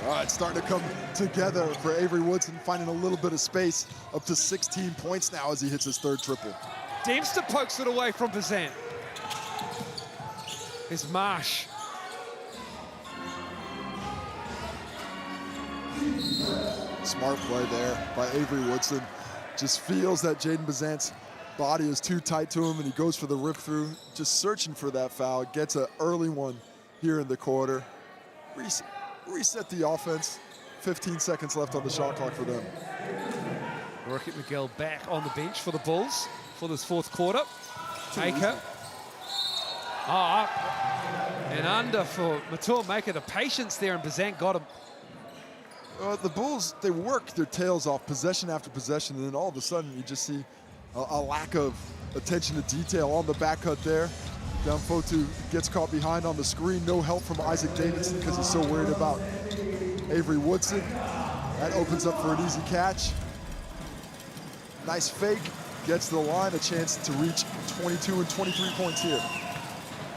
All right, starting to come together for Avery Woodson, finding a little bit of space, up to 16 points now as he hits his third triple. Dempster pokes it away from Bazant. Here's Marsh. Smart play there by Avery Woodson. Just feels that Jaden Bazant's body is too tight to him, and he goes for the rip through, just searching for that foul. Gets an early one here in the quarter. Reset the offense. 15 seconds left on the shot clock for them. Rocket Miguel back on the bench for the Bulls for this fourth quarter. Maker. Up and under for Matur Maker. The patience there, and Bazant got him. The Bulls, they work their tails off possession after possession, and then all of a sudden you just see a lack of attention to detail on the back cut there. Down Fotu gets caught behind on the screen. No help from Isaac Davidson because he's so worried about Avery Woodson. That opens up for an easy catch. Nice fake, gets to the line, a chance to reach 22 and 23 points here.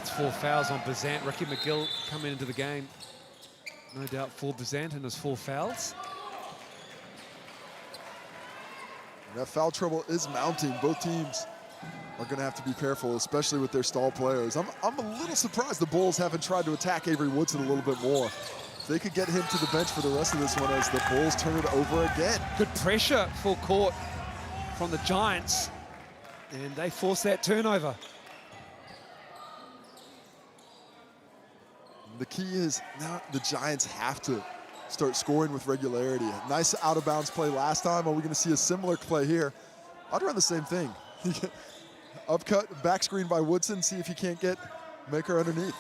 It's 4 fouls on Bazant. Ricky McGill coming into the game. No doubt for Bazant and his 4 fouls. That foul trouble is mounting. Both teams are going to have to be careful, especially with their stall players. I'm a little surprised the Bulls haven't tried to attack Avery Woodson a little bit more. If they could get him to the bench for the rest of this one as the Bulls turn it over again. Good pressure full court from the Giants, and they force that turnover. The key is now the Giants have to start scoring with regularity. A nice out-of-bounds play last time. Are we going to see a similar play here? I'd run the same thing. Upcut, back screen by Woodson, see if he can't get Maker underneath.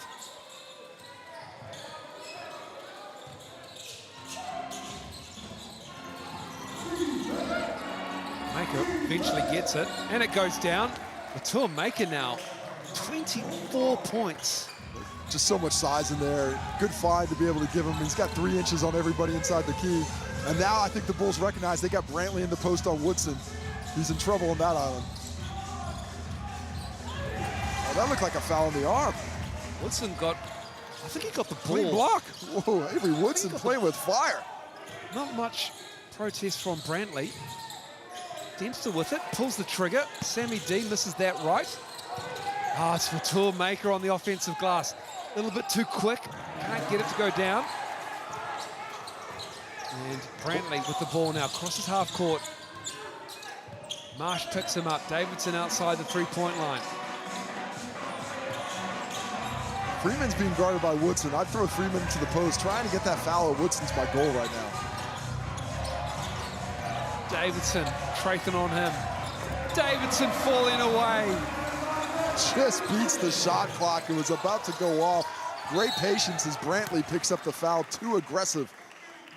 Maker eventually gets it, and it goes down. Matur Maker now, 24 points. Just so much size in there. Good find to be able to give him. He's got 3 inches on everybody inside the key. And now I think the Bulls recognize they got Brantley in the post on Woodson. He's in trouble on that island. Oh, that looked like a foul on the arm. Woodson got, I think he got the ball. Clean block. Whoa, Avery Woodson playing with fire. Not much protest from Brantley. Dempster with it, pulls the trigger. Sammy D misses that right. It's Matur Maker on the offensive glass. A little bit too quick, can't get it to go down. And Brantley with the ball now, crosses half court. Marsh picks him up, Davidson outside the 3-point line. Freeman's being guarded by Woodson. I'd throw Freeman to the post. Trying to get that foul at Woodson's my goal right now. Davidson, Trathon on him. Davidson falling away. Just beats the shot clock. It was about to go off. Great patience as Brantley picks up the foul. Too aggressive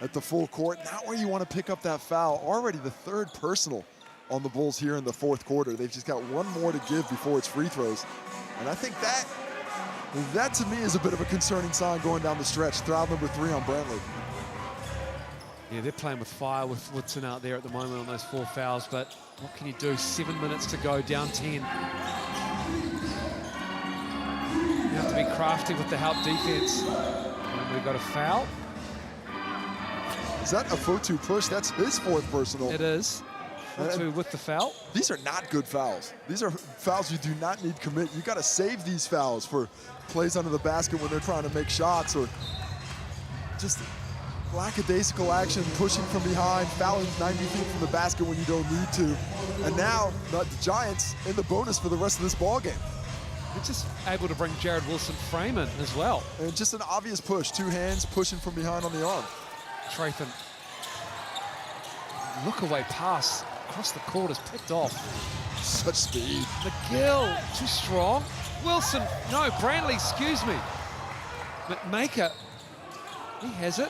at the full court. Not where you want to pick up that foul. Already the 3rd personal on the Bulls here in the 4th quarter. They've just got 1 more to give before it's free throws. And I think that to me is a bit of a concerning sign going down the stretch. Foul number 3 on Brantley. Yeah, they're playing with fire with Woodson out there at the moment on those 4 fouls, but what can you do? 7 minutes to go, down 10. You have to be crafty with the help defense. And we've got a foul. Is that a Fotu push? That's his 4th personal. It is. Fotu with the foul. These are not good fouls. These are fouls you do not need commit. You got to save these fouls for plays under the basket when they're trying to make shots, or just lackadaisical action, pushing from behind, fouling 90 feet from the basket when you don't need to. And now the Giants in the bonus for the rest of this ball game. They're just able to bring Jared Wilson-Frame in as well. And just an obvious push, 2 hands pushing from behind on the arm. Trathan. Look away pass across the court is picked off. Such speed. McGill, too strong. Wilson, no, Brantley, excuse me. McMaker, he has it.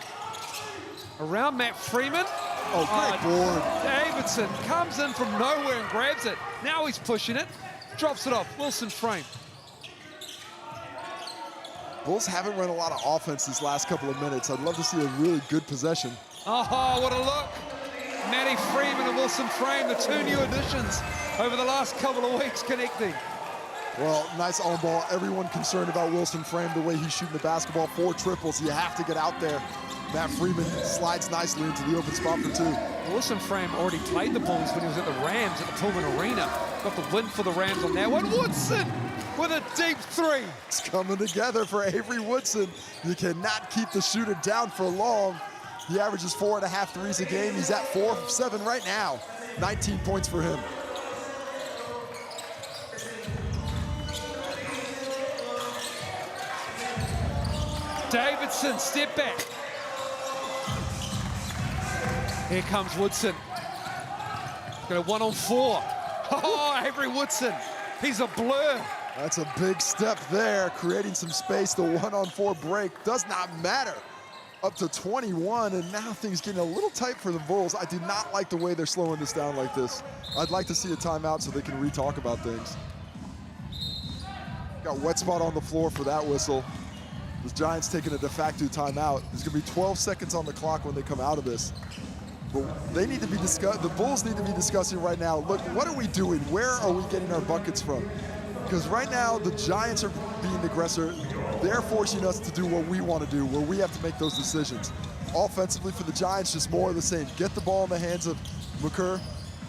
Around Matt Freeman. Oh, great board. Davidson comes in from nowhere and grabs it. Now he's pushing it. Drops it off. Wilson-Frame. Bulls haven't run a lot of offense these last couple of minutes. I'd love to see a really good possession. Oh, what a look. Matty Freeman and Wilson-Frame, the 2 new additions over the last couple of weeks connecting. Well, nice on ball. Everyone concerned about Wilson-Frame, the way he's shooting the basketball. 4 triples. You have to get out there. Matt Freeman slides nicely into the open spot for 2. Wilson-Frame already played the Bulls when he was at the Rams at the Pullman Arena. Got the win for the Rams on that one. Woodson with a deep 3. It's coming together for Avery Woodson. You cannot keep the shooter down for long. He averages 4.5 threes a game. He's at 4 of 7 right now. 19 points for him. Davidson, step back. Here comes Woodson. Got a 1-on-4. Oh, Avery Woodson. He's a blur. That's a big step there, creating some space. The 1-on-4 break does not matter. Up to 21, and now things getting a little tight for the Bulls. I do not like the way they're slowing this down like this. I'd like to see a timeout so they can re-talk about things. Got wet spot on the floor for that whistle. The Giants taking a de facto timeout. There's gonna be 12 seconds on the clock when they come out of this. But they need to be the Bulls need to be discussing right now, look, what are we doing? Where are we getting our buckets from? Because right now, the Giants are being the aggressor. They're forcing us to do what we want to do, where we have to make those decisions. Offensively for the Giants, just more of the same. Get the ball in the hands of McCurr,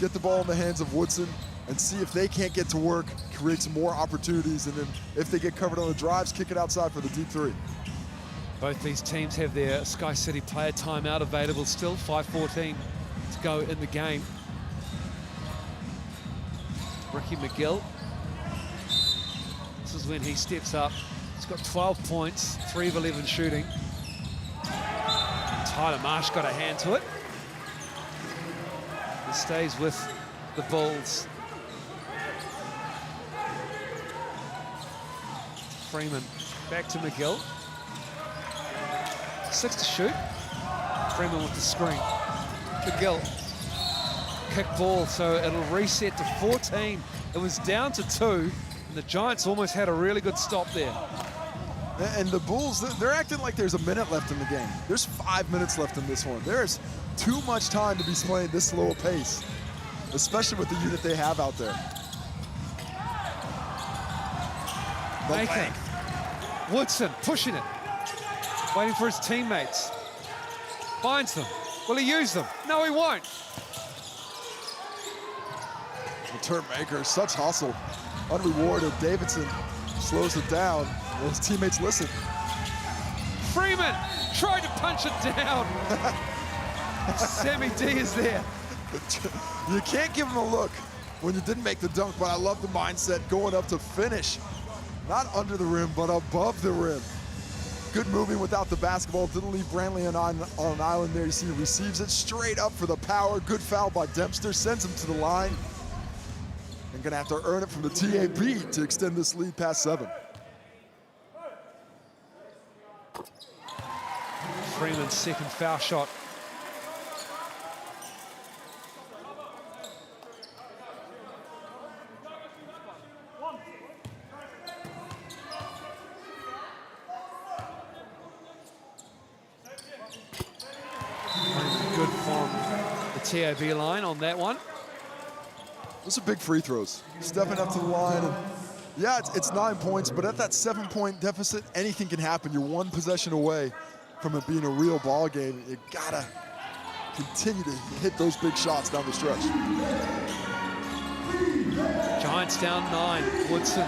get the ball in the hands of Woodson, and see if they can't get to work, create some more opportunities, and then if they get covered on the drives, kick it outside for the deep 3. Both these teams have their Sky City player timeout available still. 5:14 to go in the game. Ricky McGill. This is when he steps up. He's got 12 points, 3 of 11 shooting. Tyler Marsh got a hand to it. He stays with the Bulls. Freeman back to McGill. 6 to shoot. Freeman with the screen. McGill. Kick ball, so it'll reset to 14. It was down to 2, and the Giants almost had a really good stop there. And the Bulls, they're acting like there's a minute left in the game. There's 5 minutes left in this one. There's too much time to be playing this slow a pace, especially with the unit they have out there. Baker. Woodson pushing it. Waiting for his teammates. Finds them. Will he use them? No, he won't. Return maker, such hustle. Unrewarded. Davidson slows it down. And his teammates listen. Freeman tried to punch it down. Sammy D is there. You can't give him a look when you didn't make the dunk, but I love the mindset going up to finish. Not under the rim, but above the rim. Good moving without the basketball. Didn't leave Brantley on an island there. You see he receives it straight up for the power. Good foul by Dempster. Sends him to the line. And gonna have to earn it from the TAB to extend this lead past 7. Freeman's second foul shot. Good from the TAB line on that one. Those are big free throws. Stepping up to the line. And yeah, it's 9 points, but at that 7-point deficit, anything can happen. You're one possession away from it being a real ball game. You gotta continue to hit those big shots down the stretch. Giants down 9. Woodson.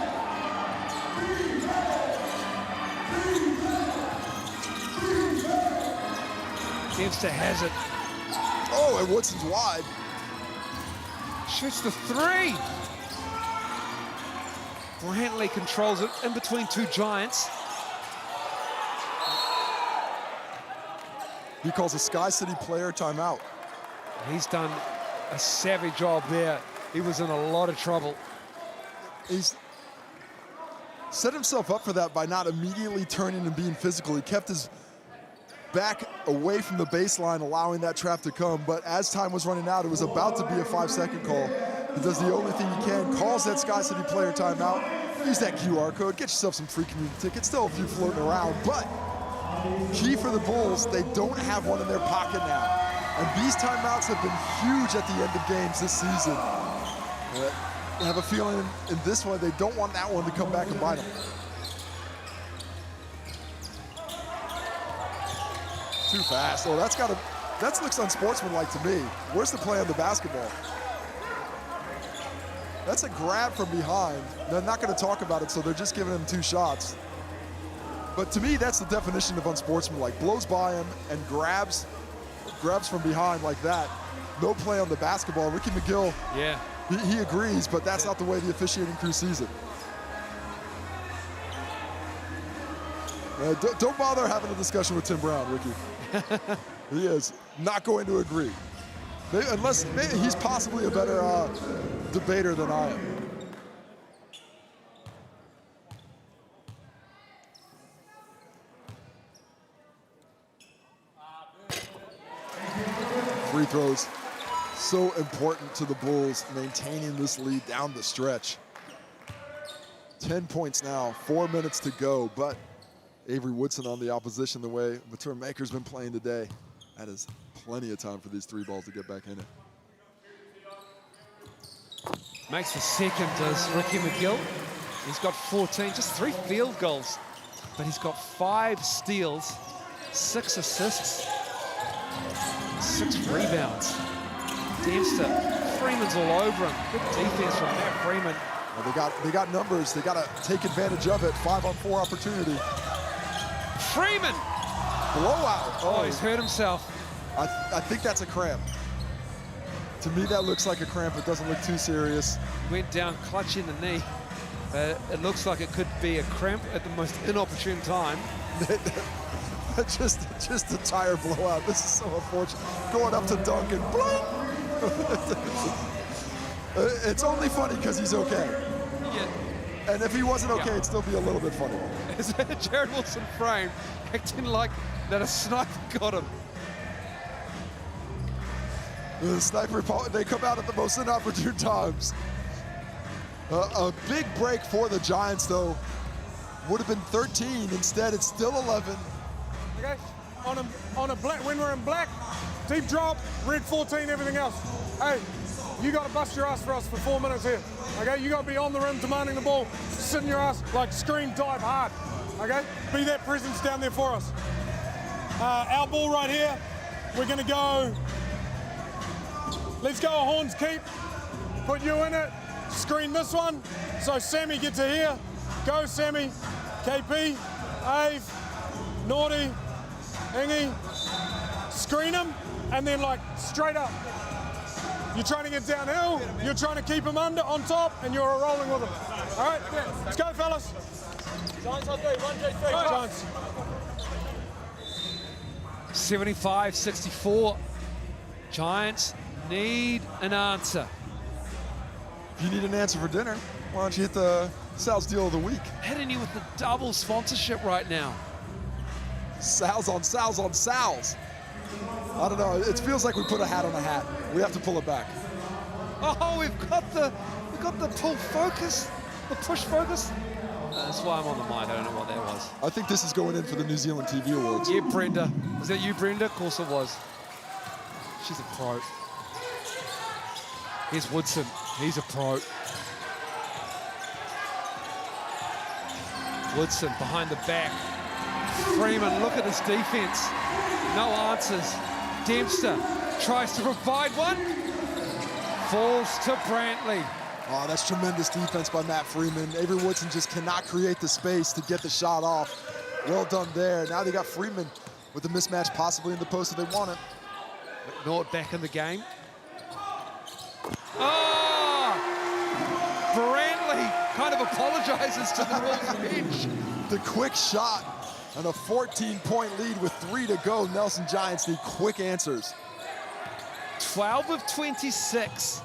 Dempster has it. Oh, and Woodson's wide. Shoots the 3. Brantley controls it in between two Giants. He calls a Sky City player timeout. He's done a savvy job there. He was in a lot of trouble. He's set himself up for that by not immediately turning and being physical. He kept his back away from the baseline, allowing that trap to come. But as time was running out, it was about to be a 5-second call. He does the only thing he can, calls that Sky City player timeout, use that QR code, get yourself some free community tickets, still a few floating around, but key for the Bulls, they don't have one in their pocket now. And these timeouts have been huge at the end of games this season. I have a feeling in this one, they don't want that one to come back and bite them. Too fast. Oh, that looks unsportsmanlike to me. Where's the play on the basketball? That's a grab from behind. They're not going to talk about it, so they're just giving him 2 shots. But to me, that's the definition of unsportsmanlike. Blows by him and grabs from behind like that. No play on the basketball. Ricky McGill, yeah, he agrees, but that's not the way the officiating crew sees it. Don't bother having a discussion with Tim Brown, Ricky. He is not going to agree. Unless maybe he's possibly a better debater than I am. Free throws, so important to the Bulls, maintaining this lead down the stretch. 10 points now, 4 minutes to go, but Avery Woodson on the opposition the way Matur Maker's been playing today. That is plenty of time for these 3 balls to get back in it. Makes the second, does Ricky McGill. He's got 14, just 3 field goals, but he's got 5 steals, 6 assists, 6 rebounds. Dempster, Freeman's all over him. Good defense from Matt Freeman. Well, they got numbers. They got to take advantage of it. 5-on-4 opportunity. Freeman! Blowout. Oh, he's hurt himself. I think that's a cramp. To me, that looks like a cramp. It doesn't look too serious. Went down clutching the knee. It looks like it could be a cramp at the most inopportune time. just a tire blowout. This is so unfortunate. Going up to dunk and bling! It's only funny because he's okay. Yeah. And if he wasn't okay, it'd still be a little bit funny. Is that a Jared Wilson frame acting like that a sniper got him? The sniper, they come out at the most inopportune times. A big break for the Giants, though. Would have been 13. Instead, it's still 11. Okay, on a black, when we're in black, deep drop, red 14, everything else. Hey, you got to bust your ass for us for 4 minutes here. Okay, you got to be on the rim, demanding the ball, sitting your ass, like screen, dive hard. Okay, be that presence down there for us. Our ball right here, we're gonna go. Let's go horns keep. Put you in it. Screen this one. So Sammy get to here. Go Sammy. KP, Ave, Naughty, Ingy. Screen him, and then like straight up. You're trying to get downhill, you're trying to keep him under, on top, and you're rolling with him. All right, let's go, fellas. Giants on 3, 1, 2, 3, Giants. 75-64. Giants need an answer. If you need an answer for dinner, why don't you hit the Sal's Deal of the Week? Hitting you with the double sponsorship right now. Sal's on Sal's on Sal's. I don't know, it feels like we put a hat on a hat. We have to pull it back. Oh, we've got the pull focus, the push focus. That's why I'm on the mic, I don't know what that was. I think this is going in for the New Zealand TV Awards. Yeah, Brenda. Was that you, Brenda? Of course it was. She's a pro. Here's Woodson. He's a pro. Woodson behind the back. Freeman, look at this defense. No answers. Dempster tries to provide one. Falls to Brantley. Oh, that's tremendous defense by Matt Freeman. Avery Woodson just cannot create the space to get the shot off. Well done there. Now they got Freeman with the mismatch possibly in the post if they want it. McNaught back in the game. Oh! Brantley kind of apologizes to the Bulls bench. The quick shot and a 14-point lead with 3 to go. Nelson Giants need quick answers. 12 of 26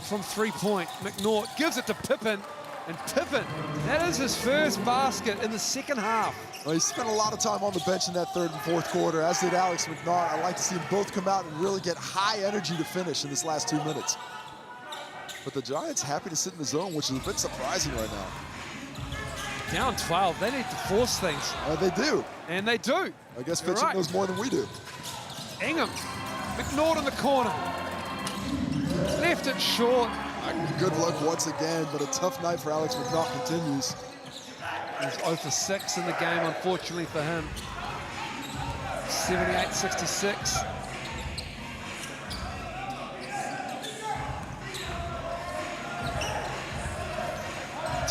from three-point. McNaught gives it to Pippen, and Pippen, that is his first basket in the second half. Well, he spent a lot of time on the bench in that third and fourth quarter, as did Alex McNaught. I'd like to see them both come out and really get high energy to finish in this last 2 minutes. But the Giants happy to sit in the zone, which is a bit surprising right now. Down 12, they need to force things. They do. And they do. I guess Fitchett knows more than we do. Ingham, McNaught in the corner. Left it short. Good luck once again, but a tough night for Alex McNaught continues. He's 0 for 6 in the game, unfortunately for him. 78-66.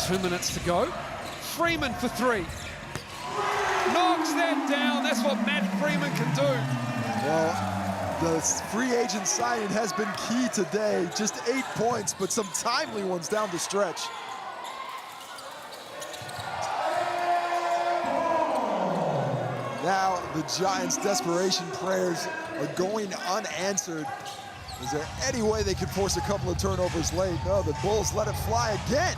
Two minutes to go. Freeman for 3. Knocks that down. That's what Matt Freeman can do. Well, the free agent signing has been key today. Just 8 points, but some timely ones down the stretch. Now the Giants' desperation prayers are going unanswered. Is there any way they could force a couple of turnovers late? No, the Bulls let it fly again.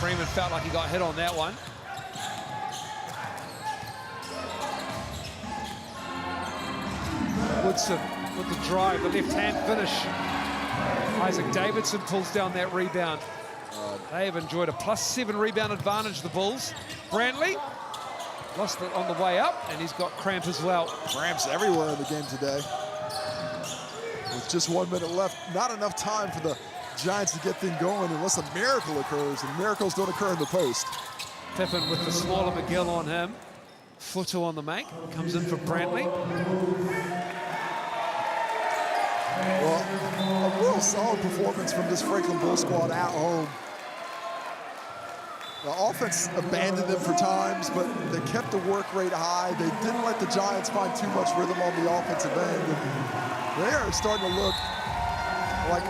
Freeman felt like he got hit on that one. Woodson with the drive, the left-hand finish. Isaac Davidson pulls down that rebound. They have enjoyed a +7 rebound advantage, the Bulls. Brantley lost it on the way up, and he's got cramp as well. Cramps everywhere in the game today. With just 1 minute left, not enough time for the Giants to get things going unless a miracle occurs, and miracles don't occur in the post. Pippen with the smaller McGill on him. Footer on the make, comes in for Brantley. Well, a real solid performance from this Franklin Bull squad at home. The offense abandoned them for times, but they kept the work rate high. They didn't let the Giants find too much rhythm on the offensive end. And they are starting to look like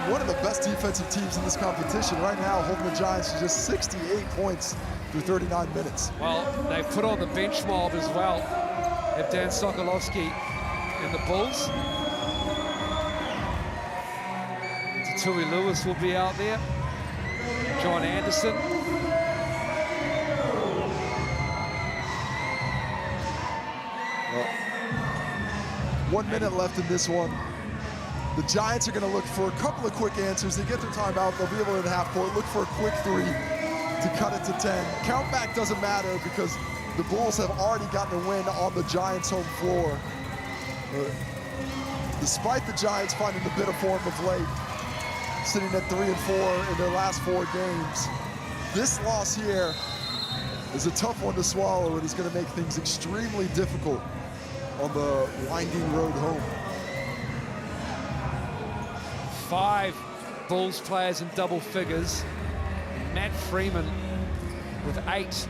one of the best defensive teams in this competition right now, holding the Giants to just 68 points through 39 minutes. Well, they put on the bench mob as well. Have Dan Sokolowski and the Bulls. Tui Lewis will be out there. John Anderson. Well, 1 minute left in this one. The Giants are going to look for a couple of quick answers. They get their timeout. They'll be able to half court, look for a quick 3 to cut it to 10. Count back doesn't matter because the Bulls have already gotten a win on the Giants' home floor. Despite the Giants finding a bit of form of late, sitting at 3 and 4 in their last 4 games. This loss here is a tough one to swallow, and it's going to make things extremely difficult on the winding road home. 5 Bulls players in double figures. Matt Freeman with 8.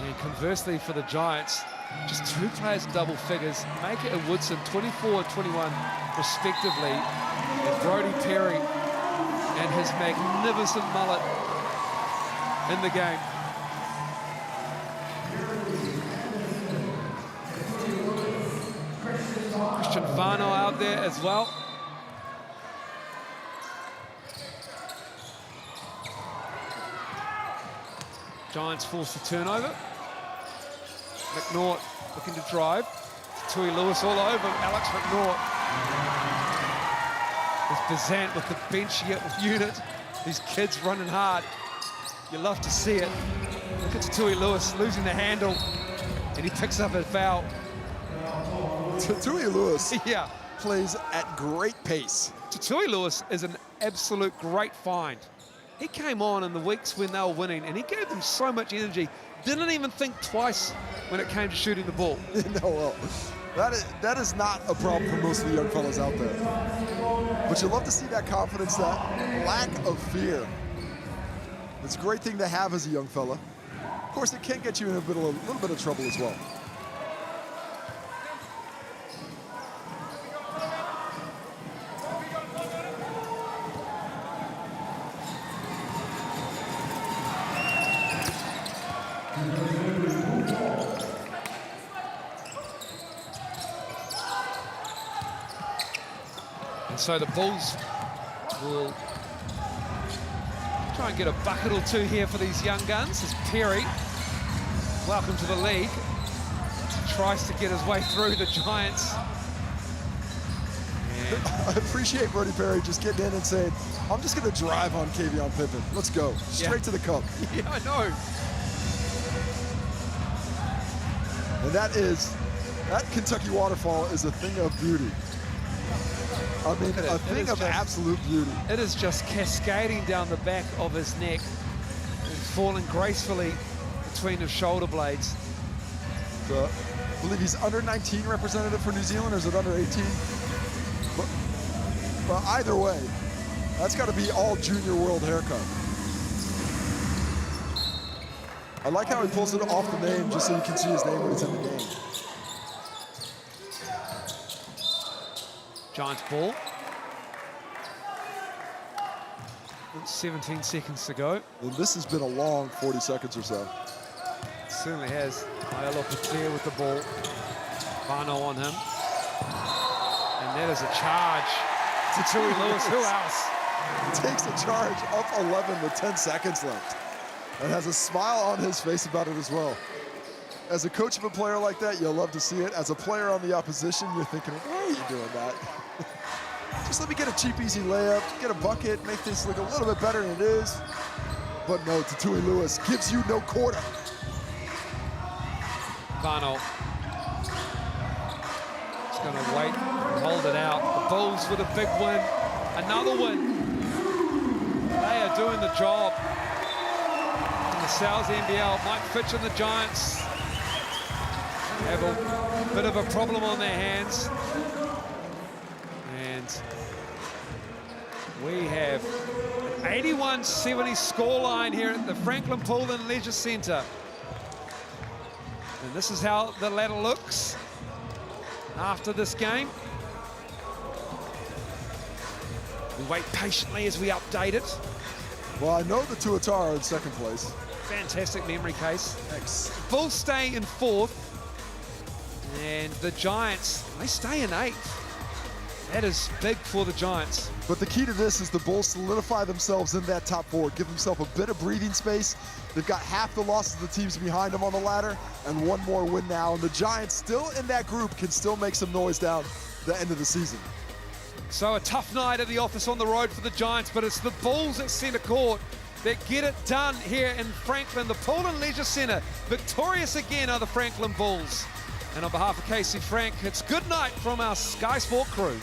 And conversely for the Giants, just 2 players in double figures. Maker and Woodson, 24 and 21 respectively. And Brody Perry and his magnificent mullet in the game. Christian Vano out there as well. Giants force the turnover. McNaught looking to drive. Tui Lewis all over Alex McNaught. There's Bazant with the bench unit. These kids running hard. You love to see it. Look at Tui Lewis losing the handle, and he picks up a foul. Tui Lewis Yeah. plays at great pace. Tui Lewis is an absolute great find. He came on in the weeks when they were winning, and he gave them so much energy. Didn't even think twice when it came to shooting the ball. No, well, That is not a problem for most of the young fellas out there. But you love to see that confidence, that lack of fear. It's a great thing to have as a young fella. Of course, it can get you in a little bit of trouble as well. And so the Bulls will try and get a bucket or two here for these young guns as Perry, welcome to the league, tries to get his way through the Giants. And I appreciate Brody Perry just getting in and saying, I'm just going to drive on Kavion Pippen. Let's go. Straight to the cup. yeah, I know. And that Kentucky waterfall is a thing of beauty. I mean, a thing of absolute beauty. It is just cascading down the back of his neck and falling gracefully between his shoulder blades. I believe he's under 19 representative for New Zealand, or is it under 18? But either way, that's got to be all junior world haircut. I like how he pulls it off the name just so you can see his name when it's in the game. Giants ball. 17 seconds to go. And this has been a long 40 seconds or so. It certainly has. Aialopa clear with the ball. Vano on him. And that is a charge to Tui Lewis. Who else? Takes a charge up 11 with 10 seconds left. And has a smile on his face about it as well. As a coach of a player like that, you'll love to see it. As a player on the opposition, you're thinking, why are you doing that? Just let me get a cheap, easy layup, get a bucket, make this look a little bit better than it is. But no, Tui Lewis gives you no quarter. Vano. He's going to wait and hold it out. The Bulls with a big win. Another win. They are doing the job. In the South NBL, Mike Fitch and the Giants have a bit of a problem on their hands. And we have an 81-70 scoreline here at the Franklin Poulin Leisure Centre. And this is how the ladder looks after this game. We wait patiently as we update it. Well, I know the Tuatara are in second place. Fantastic memory case. Thanks. Bulls stay in fourth. And the Giants, they stay in eighth. That is big for the Giants. But the key to this is the Bulls solidify themselves in that top four, give themselves a bit of breathing space. They've got half the losses of the teams behind them on the ladder and one more win now. And the Giants still in that group can still make some noise down the end of the season. So a tough night at the office on the road for the Giants, but it's the Bulls at centre court that get it done here in Franklin, the Poulin Leisure Centre. Victorious again are the Franklin Bulls. And on behalf of Casey Frank, it's good night from our Sky Sport crew.